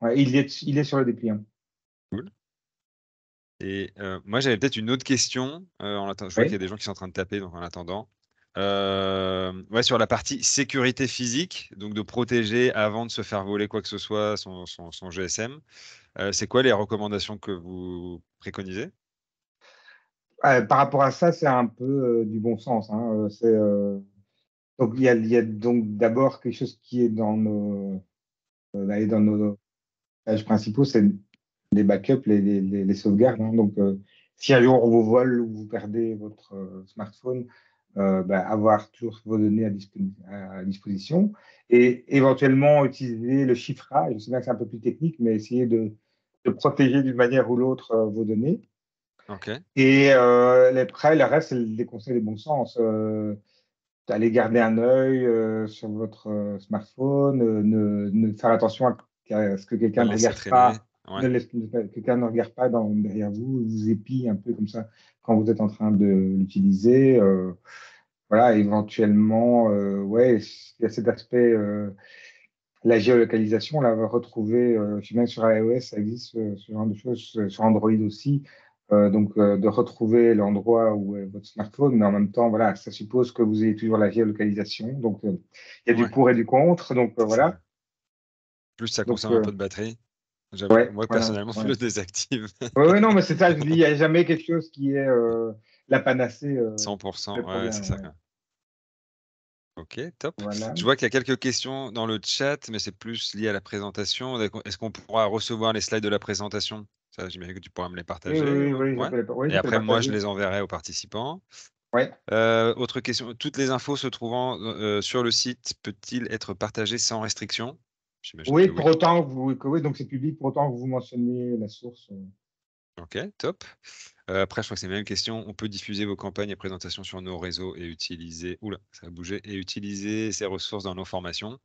ouais, il est sur le dépliant. Cool. Et moi, j'avais peut-être une autre question. Je vois qu'il y a Oui. des gens qui sont en train de taper, donc en attendant. Ouais, sur la partie sécurité physique, donc de protéger avant de se faire voler quoi que ce soit son GSM. C'est quoi les recommandations que vous préconisez? Par rapport à ça, c'est un peu du bon sens. Hein. Donc, il y a donc d'abord quelque chose qui est dans nos pages principaux, c'est les backups, les sauvegardes. Hein. Donc, si un jour on vous vole ou vous perdez votre smartphone, avoir toujours vos données à disposition et éventuellement utiliser le chiffrage. Je sais bien que c'est un peu plus technique, mais essayer de protéger d'une manière ou l'autre vos données. Ok. Et après, le reste, c'est des conseils de bon sens. Allez garder un œil sur votre smartphone, faire attention à ce que Pas quelqu'un le ne laisser regarde traîner. pas, Ouais. que quelqu'un ne regarde pas derrière vous, vous épie un peu comme ça quand vous êtes en train de l'utiliser. Voilà, éventuellement, ouais, il y a cet aspect, la géolocalisation, là, va retrouver, je sais bien que sur iOS, ça existe ce genre de choses, sur Android aussi. De retrouver l'endroit où est votre smartphone, mais en même temps, voilà, ça suppose que vous ayez toujours la géolocalisation. Donc, il y a du Ouais, pour et du contre. Donc, c'est ça. voilà. Plus ça Donc, consomme un peu de batterie. J'avoue. ouais, Moi, voilà. personnellement, je Ouais. le désactive. Ouais, ouais, non, mais c'est ça, je dis, il n'y a jamais quelque chose qui est la panacée des 100%. Ouais, c'est problèmes. ça, Ouais. quoi. Ok, top. Voilà. Je vois qu'il y a quelques questions dans le chat, mais c'est plus lié à la présentation. Est-ce qu'on pourra recevoir les slides de la présentation? Ça, j'imagine que tu pourras me les Oui, partager. oui, oui, Ouais. oui, Et je peux le après, moi, je partager. les enverrai aux participants. Ouais. Autre question. Toutes les infos se trouvant sur le site, peut-il être partagées sans restriction? J'imagine Oui, que pour oui. autant oui, donc c'est public, pour autant que vous mentionnez la source. Ok, top. Après, je crois que c'est la même question. On peut diffuser vos campagnes et présentations sur nos réseaux et utiliser. Oula, ça a bougé. Et utiliser ces ressources dans nos formations.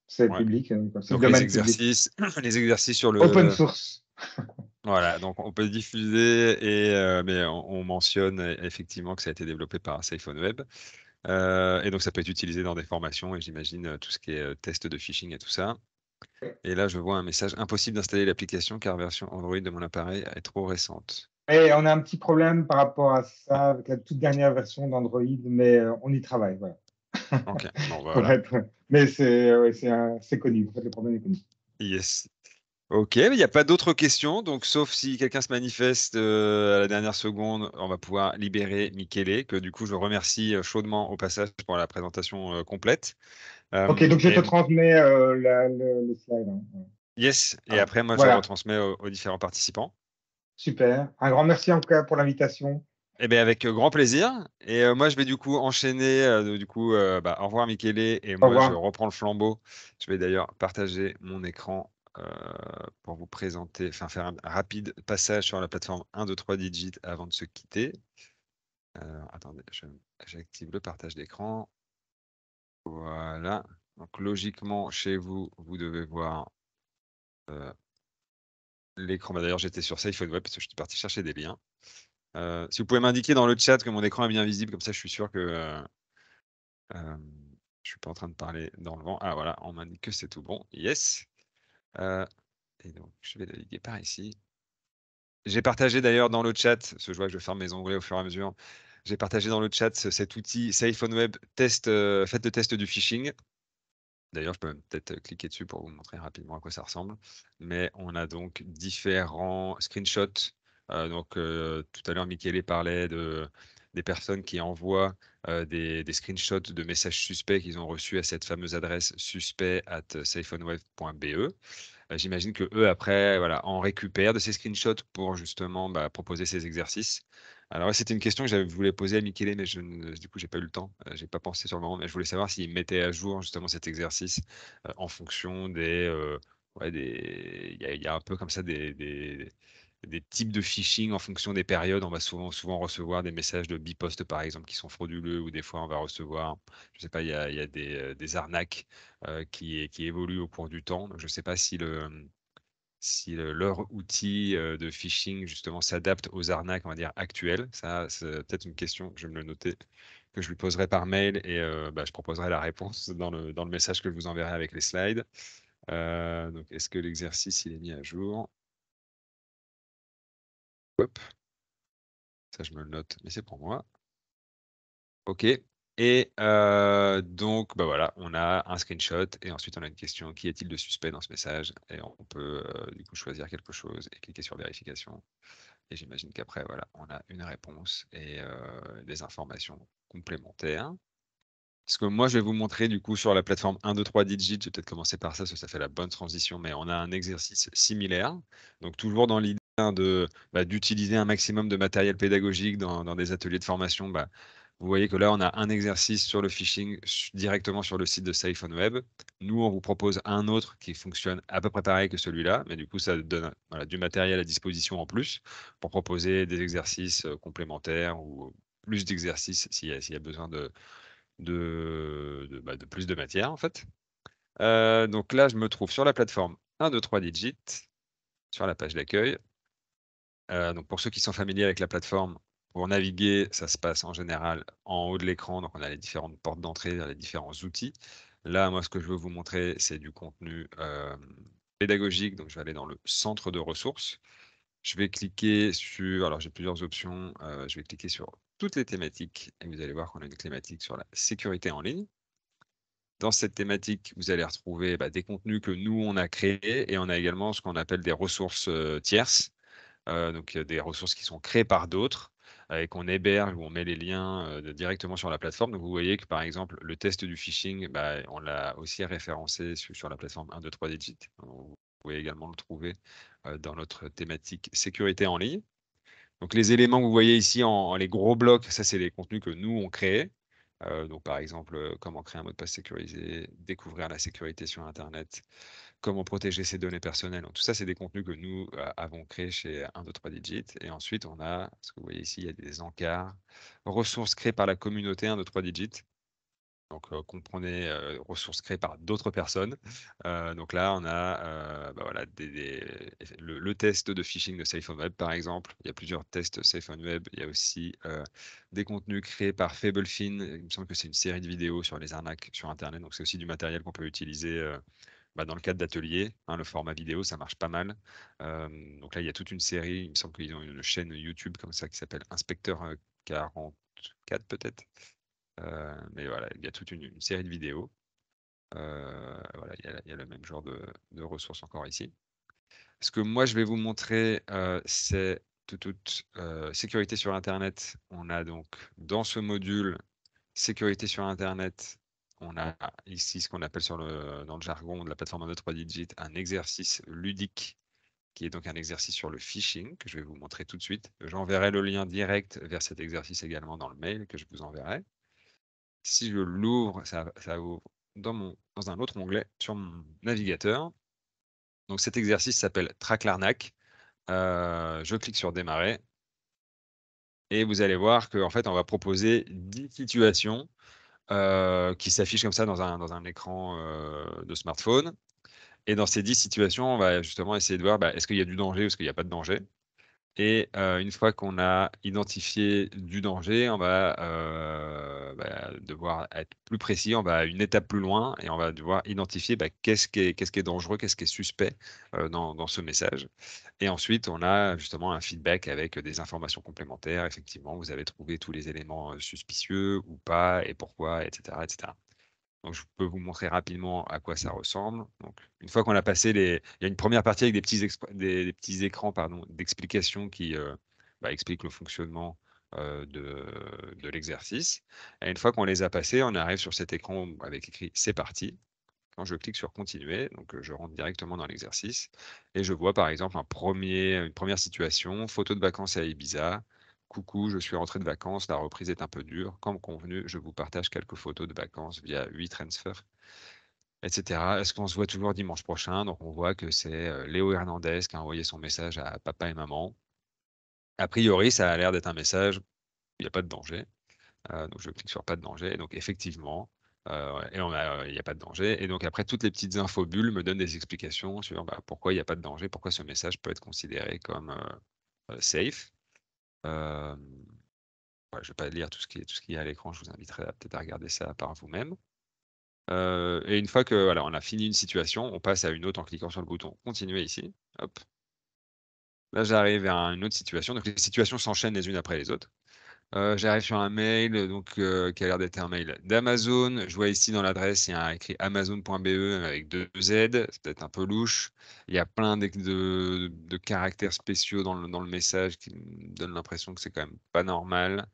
C'est Ouais. public, c'est le Donc les domaine public. exercices, les exercices sur Open le. source. Voilà, donc on peut diffuser mais on mentionne effectivement que ça a été développé par SafeOnWeb. Et donc ça peut être utilisé dans des formations et j'imagine tout ce qui est test de phishing et tout ça. Et là, je vois un message impossible d'installer l'application car version Android de mon appareil est trop récente. Et on a un petit problème par rapport à Ah, ça avec la toute dernière version d'Android, mais on y travaille, voilà. ok, bon bah, Pour voilà. Mais c'est connu, en fait, le problème est connu. Yes. Ok, mais il n'y a pas d'autres questions, donc sauf si quelqu'un se manifeste à la dernière seconde, on va pouvoir libérer Michele, que du coup je remercie chaudement au passage pour la présentation complète. Ok, donc je Et te transmets les slides. Hein. yes, et Ah, après moi je voilà, retransmets aux différents participants. super. Un grand merci en tout cas pour l'invitation. Eh bien, avec grand plaisir. Et moi, je vais du coup enchaîner. Au revoir, Michele. Et Au moi, je revoir. reprends le flambeau. Je vais d'ailleurs partager mon écran pour vous présenter, enfin faire un rapide passage sur la plateforme 1, 2, 3 Digit avant de se quitter. Attendez, j'active le partage d'écran. Voilà. Donc, logiquement, chez vous, vous devez voir l'écran. D'ailleurs, j'étais sur SafeOnWeb parce que je suis parti chercher des liens. Si vous pouvez m'indiquer dans le chat que mon écran est bien visible, comme ça, je suis sûr que je suis pas en train de parler dans le vent. Ah voilà, on m'indique que c'est tout bon. Yes. Et donc, je vais naviguer par ici. J'ai partagé d'ailleurs dans le chat, parce que je vois que je ferme mes onglets au fur et à mesure. J'ai partagé dans le chat cet outil SafeOnWeb test, faites le test du phishing. D'ailleurs, je peux peut-être cliquer dessus pour vous montrer rapidement à quoi ça ressemble. Mais on a donc différents screenshots. Tout à l'heure, Michele parlait des personnes qui envoient des screenshots de messages suspects qu'ils ont reçus à cette fameuse adresse suspect@safeonweb.be. J'imagine que eux après, voilà, en récupèrent de ces screenshots pour justement proposer ces exercices. Alors, ouais, c'était une question que je voulais poser à Michele, mais du coup, j'ai pas eu le temps. J'ai pas pensé sur le moment, mais je voulais savoir s'il mettait à jour justement cet exercice en fonction il y a un peu comme ça des types de phishing en fonction des périodes. On va souvent recevoir des messages de bipost par exemple qui sont frauduleux, ou des fois on va recevoir, je sais pas, il y a des arnaques qui évoluent au cours du temps. Donc, je sais pas si leur outil de phishing justement s'adapte aux arnaques, on va dire, actuelles. Ça, c'est peut-être une question, je vais me le noter, que je lui poserai par mail, et je proposerai la réponse dans le message que je vous enverrai avec les slides. Donc, est-ce que l'exercice il est mis à jour? Hop, ça je me le note, mais c'est pour moi. OK. Et donc, voilà, on a un screenshot et ensuite on a une question. Qui est-il de suspect dans ce message? Et on peut du coup choisir quelque chose et cliquer sur vérification. Et j'imagine qu'après, voilà, on a une réponse et des informations complémentaires. Ce que moi, je vais vous montrer du coup sur la plateforme 1, 2, 3 Digit, je vais peut-être commencer par ça, parce que ça fait la bonne transition, mais on a un exercice similaire. Donc, toujours dans l'idée d'utiliser un maximum de matériel pédagogique dans des ateliers de formation. Vous voyez que là, on a un exercice sur le phishing directement sur le site de SafeOnWeb. Nous, on vous propose un autre qui fonctionne à peu près pareil que celui-là, mais du coup, ça donne du matériel à disposition en plus pour proposer des exercices complémentaires ou plus d'exercices s'il y a besoin de plus de matière, en fait. Donc là, je me trouve sur la plateforme 1, 2, 3 Digit, sur la page d'accueil. Donc pour ceux qui sont familiers avec la plateforme, pour naviguer, ça se passe en général en haut de l'écran. Donc on a les différentes portes d'entrée vers les différents outils. Là, moi, ce que je veux vous montrer, c'est du contenu pédagogique. Donc je vais aller dans le centre de ressources. Je vais cliquer sur, alors j'ai plusieurs options. Je vais cliquer sur toutes les thématiques et vous allez voir qu'on a une thématique sur la sécurité en ligne. Dans cette thématique, vous allez retrouver des contenus que nous, on a créés, et on a également ce qu'on appelle des ressources tierces. Donc, il y a des ressources qui sont créées par d'autres et qu'on héberge, où on met les liens directement sur la plateforme. Donc, vous voyez que par exemple, le test du phishing, on l'a aussi référencé sur la plateforme 1, 2, 3 Digit. Vous pouvez également le trouver dans notre thématique sécurité en ligne. Donc, les éléments que vous voyez ici en les gros blocs, ça, c'est les contenus que nous, on crée. Donc, par exemple, comment créer un mot de passe sécurisé, découvrir la sécurité sur Internet, comment protéger ses données personnelles. Donc, tout ça, c'est des contenus que nous avons créés chez 1, 2, 3 Digit. Et ensuite, on a, ce que vous voyez ici, il y a des encarts, ressources créées par la communauté 1, 2, 3 Digit. Donc, comprenez ressources créées par d'autres personnes. Donc là, on a voilà, le test de phishing de SafeOnWeb, par exemple. Il y a plusieurs tests SafeOnWeb. Il y a aussi des contenus créés par FableFin. Il me semble que c'est une série de vidéos sur les arnaques sur Internet. Donc, c'est aussi du matériel qu'on peut utiliser dans le cadre d'ateliers. Le format vidéo, ça marche pas mal. Donc là, il y a toute une série. Il me semble qu'ils ont une chaîne YouTube comme ça qui s'appelle Inspecteur 44 peut-être. Mais voilà, il y a toute une série de vidéos. Voilà, il y a le même genre de ressources encore ici. Ce que moi, je vais vous montrer, c'est toute sécurité sur Internet. On a donc dans ce module sécurité sur Internet, on a ici ce qu'on appelle dans le jargon de la plateforme 1, 2, 3 Digit un exercice ludique qui est donc un exercice sur le phishing que je vais vous montrer tout de suite. J'enverrai le lien direct vers cet exercice également dans le mail que je vous enverrai. Si je l'ouvre, ça ouvre dans un autre onglet sur mon navigateur. Donc cet exercice s'appelle Traque l'arnaque. Je clique sur démarrer. Et vous allez voir qu'en fait, on va proposer 10 situations qui s'affichent comme ça dans un écran de smartphone. Et dans ces 10 situations, on va justement essayer de voir est-ce qu'il y a du danger ou est-ce qu'il n'y a pas de danger. Et une fois qu'on a identifié du danger, on va devoir être plus précis, on va une étape plus loin et on va devoir identifier qu'est-ce qui est dangereux, qu'est-ce qui est suspect dans ce message. Et ensuite, on a justement un feedback avec des informations complémentaires. Effectivement, vous avez trouvé tous les éléments suspicieux ou pas et pourquoi, etc., etc. Donc, je peux vous montrer rapidement à quoi ça ressemble. Donc, une fois qu'on a passé il y a une première partie avec des petits écrans d'explication qui expliquent le fonctionnement de l'exercice. Et une fois qu'on les a passés, on arrive sur cet écran avec écrit C'est parti. Quand je clique sur Continuer, donc je rentre directement dans l'exercice et je vois par exemple une première situation, photo de vacances à Ibiza. Coucou, je suis rentré de vacances, la reprise est un peu dure. Comme convenu, je vous partage quelques photos de vacances via 8transfer, etc. Est-ce qu'on se voit toujours dimanche prochain? Donc on voit que c'est Léo Hernandez qui a envoyé son message à papa et maman. A priori, ça a l'air d'être un message, il n'y a pas de danger. Donc je clique sur pas de danger. Et donc effectivement, il n'y a pas de danger. Et donc après, toutes les petites infos bulles me donnent des explications sur pourquoi il n'y a pas de danger, pourquoi ce message peut être considéré comme safe. Je ne vais pas lire tout ce qui est à l'écran, je vous inviterai peut-être à regarder ça par vous-même. Et une fois que voilà, on a fini une situation, on passe à une autre en cliquant sur le bouton continuer ici. Hop. Là, j'arrive à une autre situation. Donc les situations s'enchaînent les unes après les autres. J'arrive sur un mail qui a l'air d'être un mail d'Amazon. Je vois ici dans l'adresse, il y a écrit amazon.be avec 2 Z. C'est peut-être un peu louche. Il y a plein de caractères spéciaux dans le message qui me donnent l'impression que c'est quand même pas normal.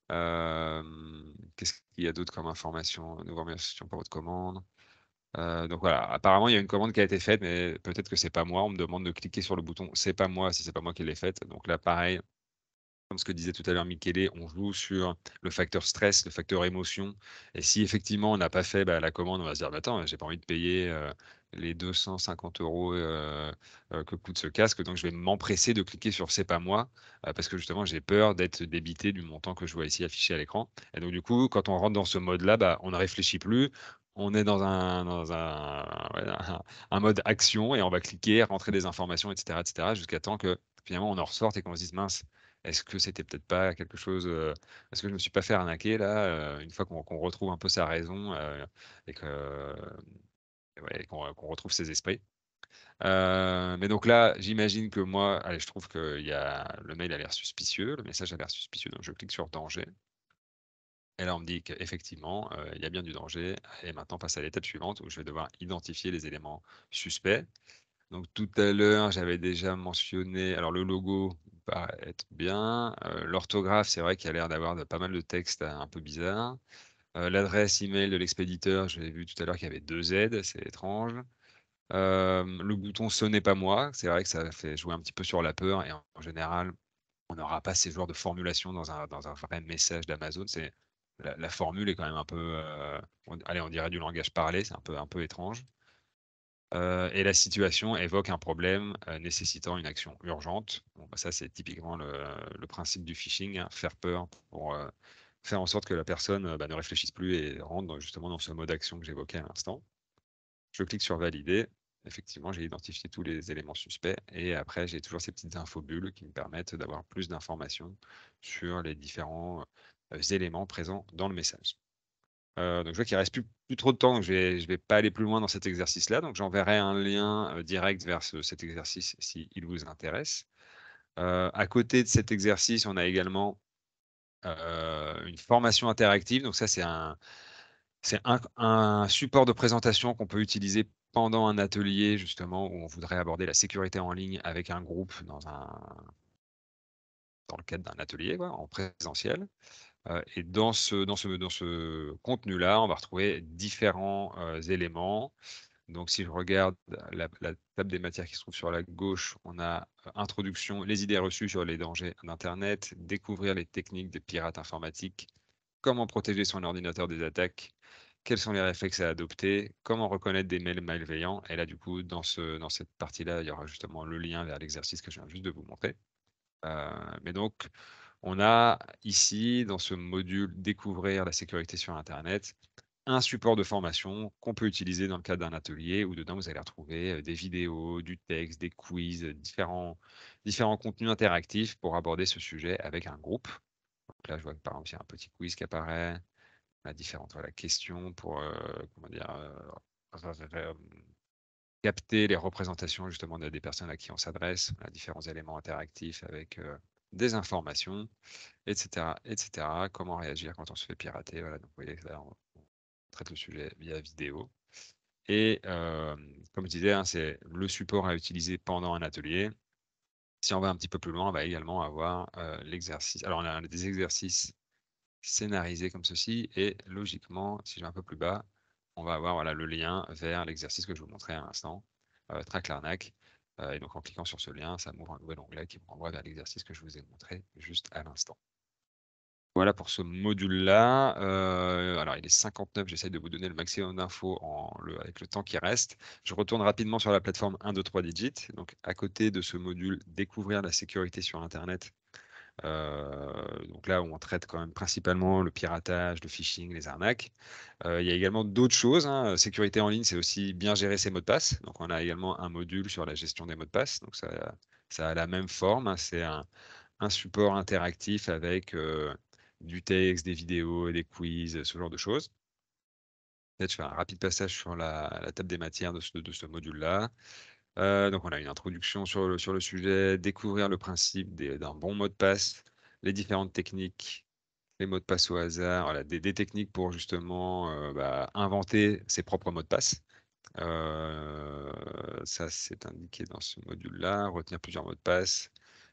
Qu'est-ce qu'il y a d'autre comme information? Nous vous remercions pour votre commande. Donc voilà, apparemment il y a une commande qui a été faite, mais peut-être que c'est pas moi. On me demande de cliquer sur le bouton c'est pas moi si c'est pas moi qui l'ai faite. Donc là, pareil, comme ce que disait tout à l'heure Michele, on joue sur le facteur stress, le facteur émotion. Et si effectivement on n'a pas fait la commande, on va se dire attends, j'ai pas envie de payer les 250 € que coûte ce casque, donc je vais m'empresser de cliquer sur c'est pas moi, parce que justement j'ai peur d'être débité du montant que je vois ici affiché à l'écran. Et donc du coup, quand on rentre dans ce mode-là, on ne réfléchit plus. On est dans un mode action et on va cliquer, rentrer des informations, etc., jusqu'à temps que finalement on en ressorte et qu'on se dise mince, est-ce que c'était peut-être pas quelque chose, est-ce que je me suis pas fait arnaquer là, une fois qu'on retrouve un peu sa raison et qu'on retrouve ses esprits. Mais donc là, j'imagine que moi, allez, je trouve que le mail a l'air suspicieux, le message a l'air suspicieux, donc je clique sur danger. Et là, on me dit qu'effectivement, il y a bien du danger. Et maintenant, on passe à l'étape suivante où je vais devoir identifier les éléments suspects. Donc tout à l'heure, j'avais déjà mentionné, alors le logo paraît être bien. L'orthographe, c'est vrai qu'il y a l'air d'avoir pas mal de textes un peu bizarres. L'adresse email de l'expéditeur, je l'ai vu tout à l'heure qu'il y avait 2 Z, c'est étrange. Le bouton ce n'est pas moi, c'est vrai que ça fait jouer un petit peu sur la peur et en général, on n'aura pas ces genres de formulation dans un vrai message d'Amazon. La formule est quand même un peu, on dirait du langage parlé, c'est un peu étrange. Et la situation évoque un problème nécessitant une action urgente. Bon, ça, c'est typiquement le principe du phishing, hein, faire peur pour faire en sorte que la personne ne réfléchisse plus et rentre justement dans ce mode action que j'évoquais à l'instant. Je clique sur valider. Effectivement, j'ai identifié tous les éléments suspects et après, j'ai toujours ces petites infobules qui me permettent d'avoir plus d'informations sur les différents éléments présents dans le message. Donc je vois qu'il ne reste plus trop de temps, donc je vais pas aller plus loin dans cet exercice-là. Donc j'enverrai un lien direct vers cet exercice s'il vous intéresse. À côté de cet exercice, on a également une formation interactive. Donc ça, c'est un support de présentation qu'on peut utiliser pendant un atelier, justement, où on voudrait aborder la sécurité en ligne avec un groupe dans le cadre d'un atelier, en présentiel. Et dans ce contenu-là, on va retrouver différents éléments. Donc, si je regarde la table des matières qui se trouve sur la gauche, on a introduction, les idées reçues sur les dangers d'Internet, découvrir les techniques des pirates informatiques, comment protéger son ordinateur des attaques, quels sont les réflexes à adopter, comment reconnaître des mails malveillants. Et là, du coup, dans cette partie-là, il y aura justement le lien vers l'exercice que je viens juste de vous montrer. Mais donc, on a ici, dans ce module Découvrir la sécurité sur Internet, un support de formation qu'on peut utiliser dans le cadre d'un atelier où dedans, vous allez retrouver des vidéos, du texte, des quiz, différents contenus interactifs pour aborder ce sujet avec un groupe. Donc là, je vois que par exemple, il y a un petit quiz qui apparaît, on a différentes questions pour comment dire, capter les représentations justement des personnes à qui on s'adresse. On a différents éléments interactifs avec des informations, etc., etc. Comment réagir quand on se fait pirater. Voilà, donc vous voyez, là, on traite le sujet via vidéo. Et comme je disais, hein, c'est le support à utiliser pendant un atelier. Si on va un petit peu plus loin, on va également avoir l'exercice. Alors, on a des exercices scénarisés comme ceci. Et logiquement, si je vais un peu plus bas, on va avoir le lien vers l'exercice que je vous montrais à l'instant, Track l'Arnaque. Et donc, en cliquant sur ce lien, ça m'ouvre un nouvel onglet qui me renvoie vers l'exercice que je vous ai montré juste à l'instant. Voilà pour ce module-là. Alors, il est 59. J'essaie de vous donner le maximum d'infos avec le temps qui reste. Je retourne rapidement sur la plateforme 1, 2, 3 digits. Donc, à côté de ce module Découvrir la sécurité sur Internet. Donc là, où on traite quand même principalement le piratage, le phishing, les arnaques. Il y a également d'autres choses, hein. Sécurité en ligne, c'est aussi bien gérer ses mots de passe. Donc, on a également un module sur la gestion des mots de passe. Donc, ça a la même forme, hein. C'est un support interactif avec du texte, des vidéos, des quiz, ce genre de choses. Peut-être je fais un rapide passage sur la table des matières de ce module-là. Donc, on a une introduction sur le sujet, découvrir le principe d'un bon mot de passe, les différentes techniques, les mots de passe au hasard, voilà, des techniques pour justement inventer ses propres mots de passe. Ça, c'est indiqué dans ce module-là, retenir plusieurs mots de passe,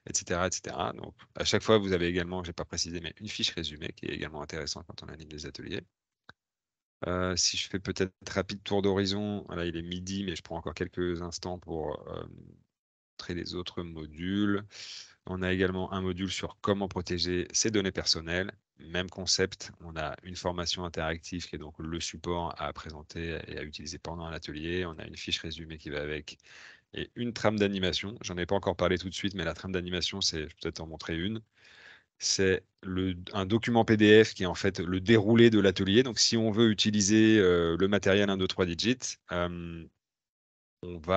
etc., etc. Donc, à chaque fois, vous avez également, je n'ai pas précisé, mais une fiche résumée qui est également intéressante quand on anime des ateliers. Si je fais peut-être rapide tour d'horizon, là il est midi, mais je prends encore quelques instants pour montrer les autres modules. On a également un module sur comment protéger ses données personnelles. Même concept, on a une formation interactive qui est donc le support à présenter et à utiliser pendant l'atelier. On a une fiche résumée qui va avec et une trame d'animation. J'en ai pas encore parlé tout de suite, mais la trame d'animation, je vais peut-être en montrer une. C'est un document PDF qui est en fait le déroulé de l'atelier. Donc, si on veut utiliser le matériel 1, 2, 3 digits, on peut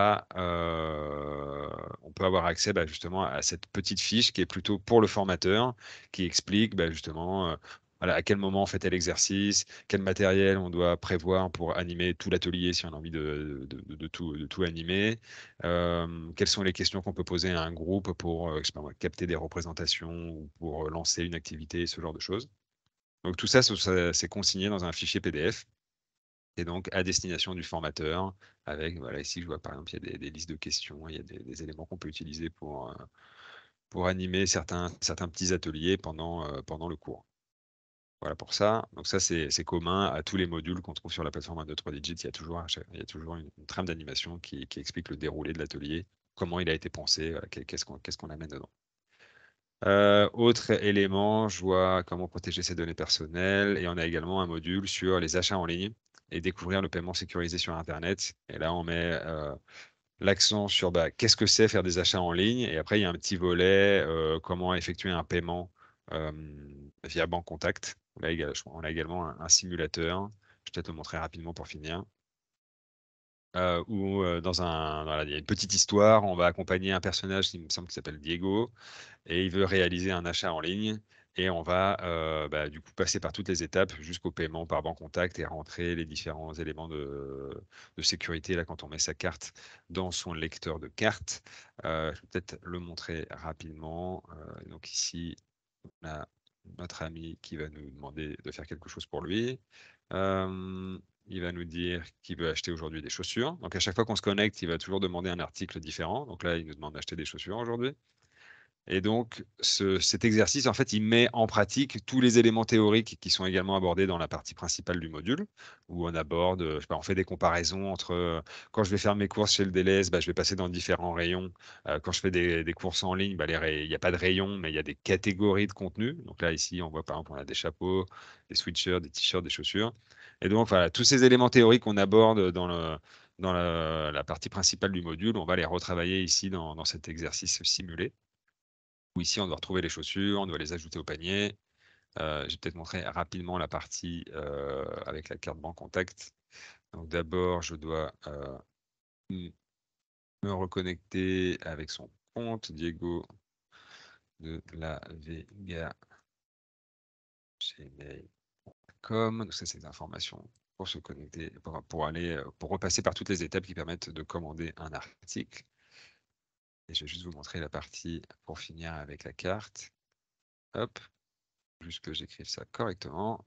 avoir accès justement à cette petite fiche qui est plutôt pour le formateur, qui explique justement voilà, à quel moment on fait tel exercice, quel matériel on doit prévoir pour animer tout l'atelier si on a envie de tout animer, quelles sont les questions qu'on peut poser à un groupe pour je sais pas moi, capter des représentations ou pour lancer une activité, ce genre de choses. Donc tout ça, c'est consigné dans un fichier PDF et donc à destination du formateur, avec, voilà, ici je vois par exemple, il y a des listes de questions, il y a des éléments qu'on peut utiliser pour animer certains petits ateliers pendant le cours. Voilà pour ça. Donc ça, c'est commun à tous les modules qu'on trouve sur la plateforme 1, 2, 3 digits. Il y a toujours une trame d'animation qui explique le déroulé de l'atelier, comment il a été pensé, voilà, qu'est-ce qu'on amène dedans. Autre élément, je vois comment protéger ses données personnelles et on a également un module sur les achats en ligne et découvrir le paiement sécurisé sur Internet. Et là, on met l'accent sur qu'est-ce que c'est faire des achats en ligne et après, il y a un petit volet comment effectuer un paiement via Banque Contact. Là, on a également un simulateur. Je vais peut-être le montrer rapidement pour finir. Où il y a une petite histoire, on va accompagner un personnage qui me semble qu'il s'appelle Diego et il veut réaliser un achat en ligne et on va du coup passer par toutes les étapes jusqu'au paiement par Banque Contact et rentrer les différents éléments de sécurité là quand on met sa carte dans son lecteur de carte. Je vais peut-être le montrer rapidement. Donc ici, on a notre ami qui va nous demander de faire quelque chose pour lui. Il va nous dire qu'il veut acheter aujourd'hui des chaussures. Donc à chaque fois qu'on se connecte, il va toujours demander un article différent. Donc là, il nous demande d'acheter des chaussures aujourd'hui. Et donc, cet exercice, en fait, il met en pratique tous les éléments théoriques qui sont également abordés dans la partie principale du module, où on aborde, je sais pas, on fait des comparaisons entre quand je vais faire mes courses chez le Deleuze, je vais passer dans différents rayons. Quand je fais des courses en ligne, il n'y a pas de rayons, mais il y a des catégories de contenu. Donc là, ici, on voit par exemple, on a des chapeaux, des sweatshirts, des t-shirts, des chaussures. Et donc, voilà, tous ces éléments théoriques qu'on aborde dans la partie principale du module, on va les retravailler ici dans cet exercice simulé. Où ici, on doit retrouver les chaussures, on doit les ajouter au panier. Je vais peut-être montrer rapidement la partie avec la carte banque contact. Donc d'abord, je dois me reconnecter avec son compte, Diego de la Vega gmail.com. Donc ça, c'est des informations pour se connecter, pour repasser par toutes les étapes qui permettent de commander un article. Et je vais juste vous montrer la partie pour finir avec la carte. Hop, juste que j'écrive ça correctement.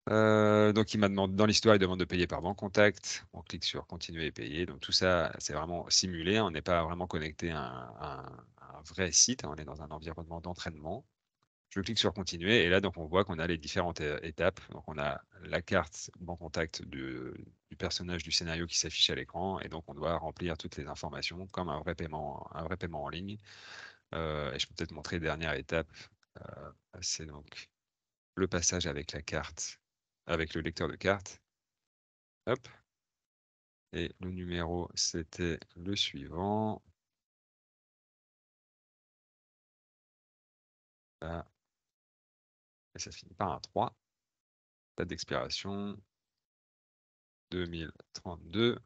Donc, il m'a demandé, dans l'histoire, il demande de payer par banque contact. On clique sur continuer et payer. Donc, tout ça, c'est vraiment simulé. On n'est pas vraiment connecté à un vrai site. On est dans un environnement d'entraînement. Je clique sur continuer et là, donc, on voit qu'on a les différentes étapes. Donc, on a la carte banque contact du personnage du scénario qui s'affiche à l'écran. Et donc, on doit remplir toutes les informations comme un vrai paiement en ligne. Et je peux peut-être montrer dernière étape. C'est donc le passage avec la carte, avec le lecteur de carte. Hop. Et le numéro, c'était le suivant. Là. Et ça finit par un 3. Date d'expiration 2032.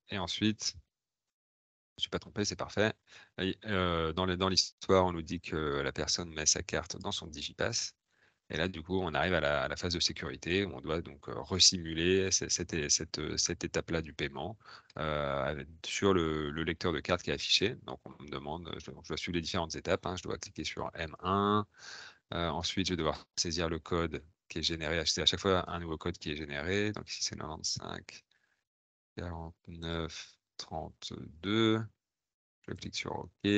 Et ensuite, je ne suis pas trompé, c'est parfait. Dans l'histoire, on nous dit que la personne met sa carte dans son Digipass. Et là, du coup, on arrive à la phase de sécurité où on doit donc resimuler cette étape-là du paiement sur le lecteur de carte qui est affiché. Donc, on me demande, je dois suivre les différentes étapes. Je dois cliquer sur M1. Ensuite, je vais devoir saisir le code qui est généré. C'est à chaque fois un nouveau code qui est généré. Donc, ici, c'est 95 49 32. Je clique sur OK.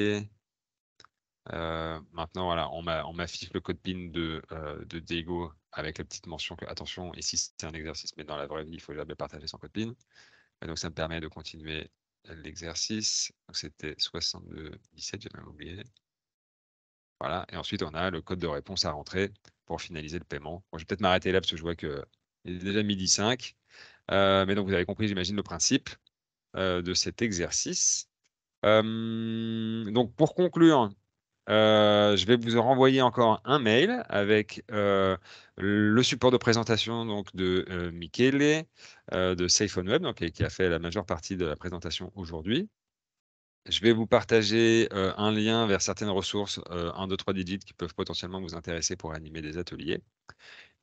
Maintenant, voilà, on m'affiche le code PIN de Diego avec la petite mention que, attention, ici c'est un exercice, mais dans la vraie vie, il faut jamais partager son code PIN. Et donc, ça me permet de continuer l'exercice. Donc, c'était 62 17, j'ai même oublié. Voilà, et ensuite, on a le code de réponse à rentrer pour finaliser le paiement. Bon, je vais peut-être m'arrêter là parce que je vois qu'il est déjà midi 5. Mais donc, vous avez compris, j'imagine, le principe de cet exercice. Donc, pour conclure, je vais vous renvoyer encore un mail avec le support de présentation donc, de Michele de Safe on Web, donc, qui a fait la majeure partie de la présentation aujourd'hui. Je vais vous partager un lien vers certaines ressources 1, 2, 3 digits qui peuvent potentiellement vous intéresser pour animer des ateliers.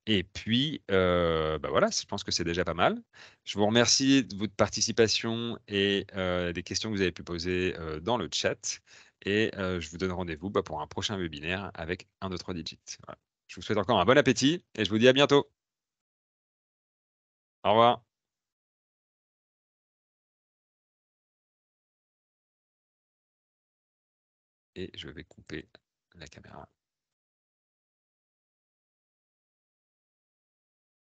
Et puis, voilà, je pense que c'est déjà pas mal. Je vous remercie de votre participation et des questions que vous avez pu poser dans le chat. Et je vous donne rendez-vous pour un prochain webinaire avec 1, 2, 3 digits. Voilà. Je vous souhaite encore un bon appétit et je vous dis à bientôt. Au revoir. Et je vais couper la caméra.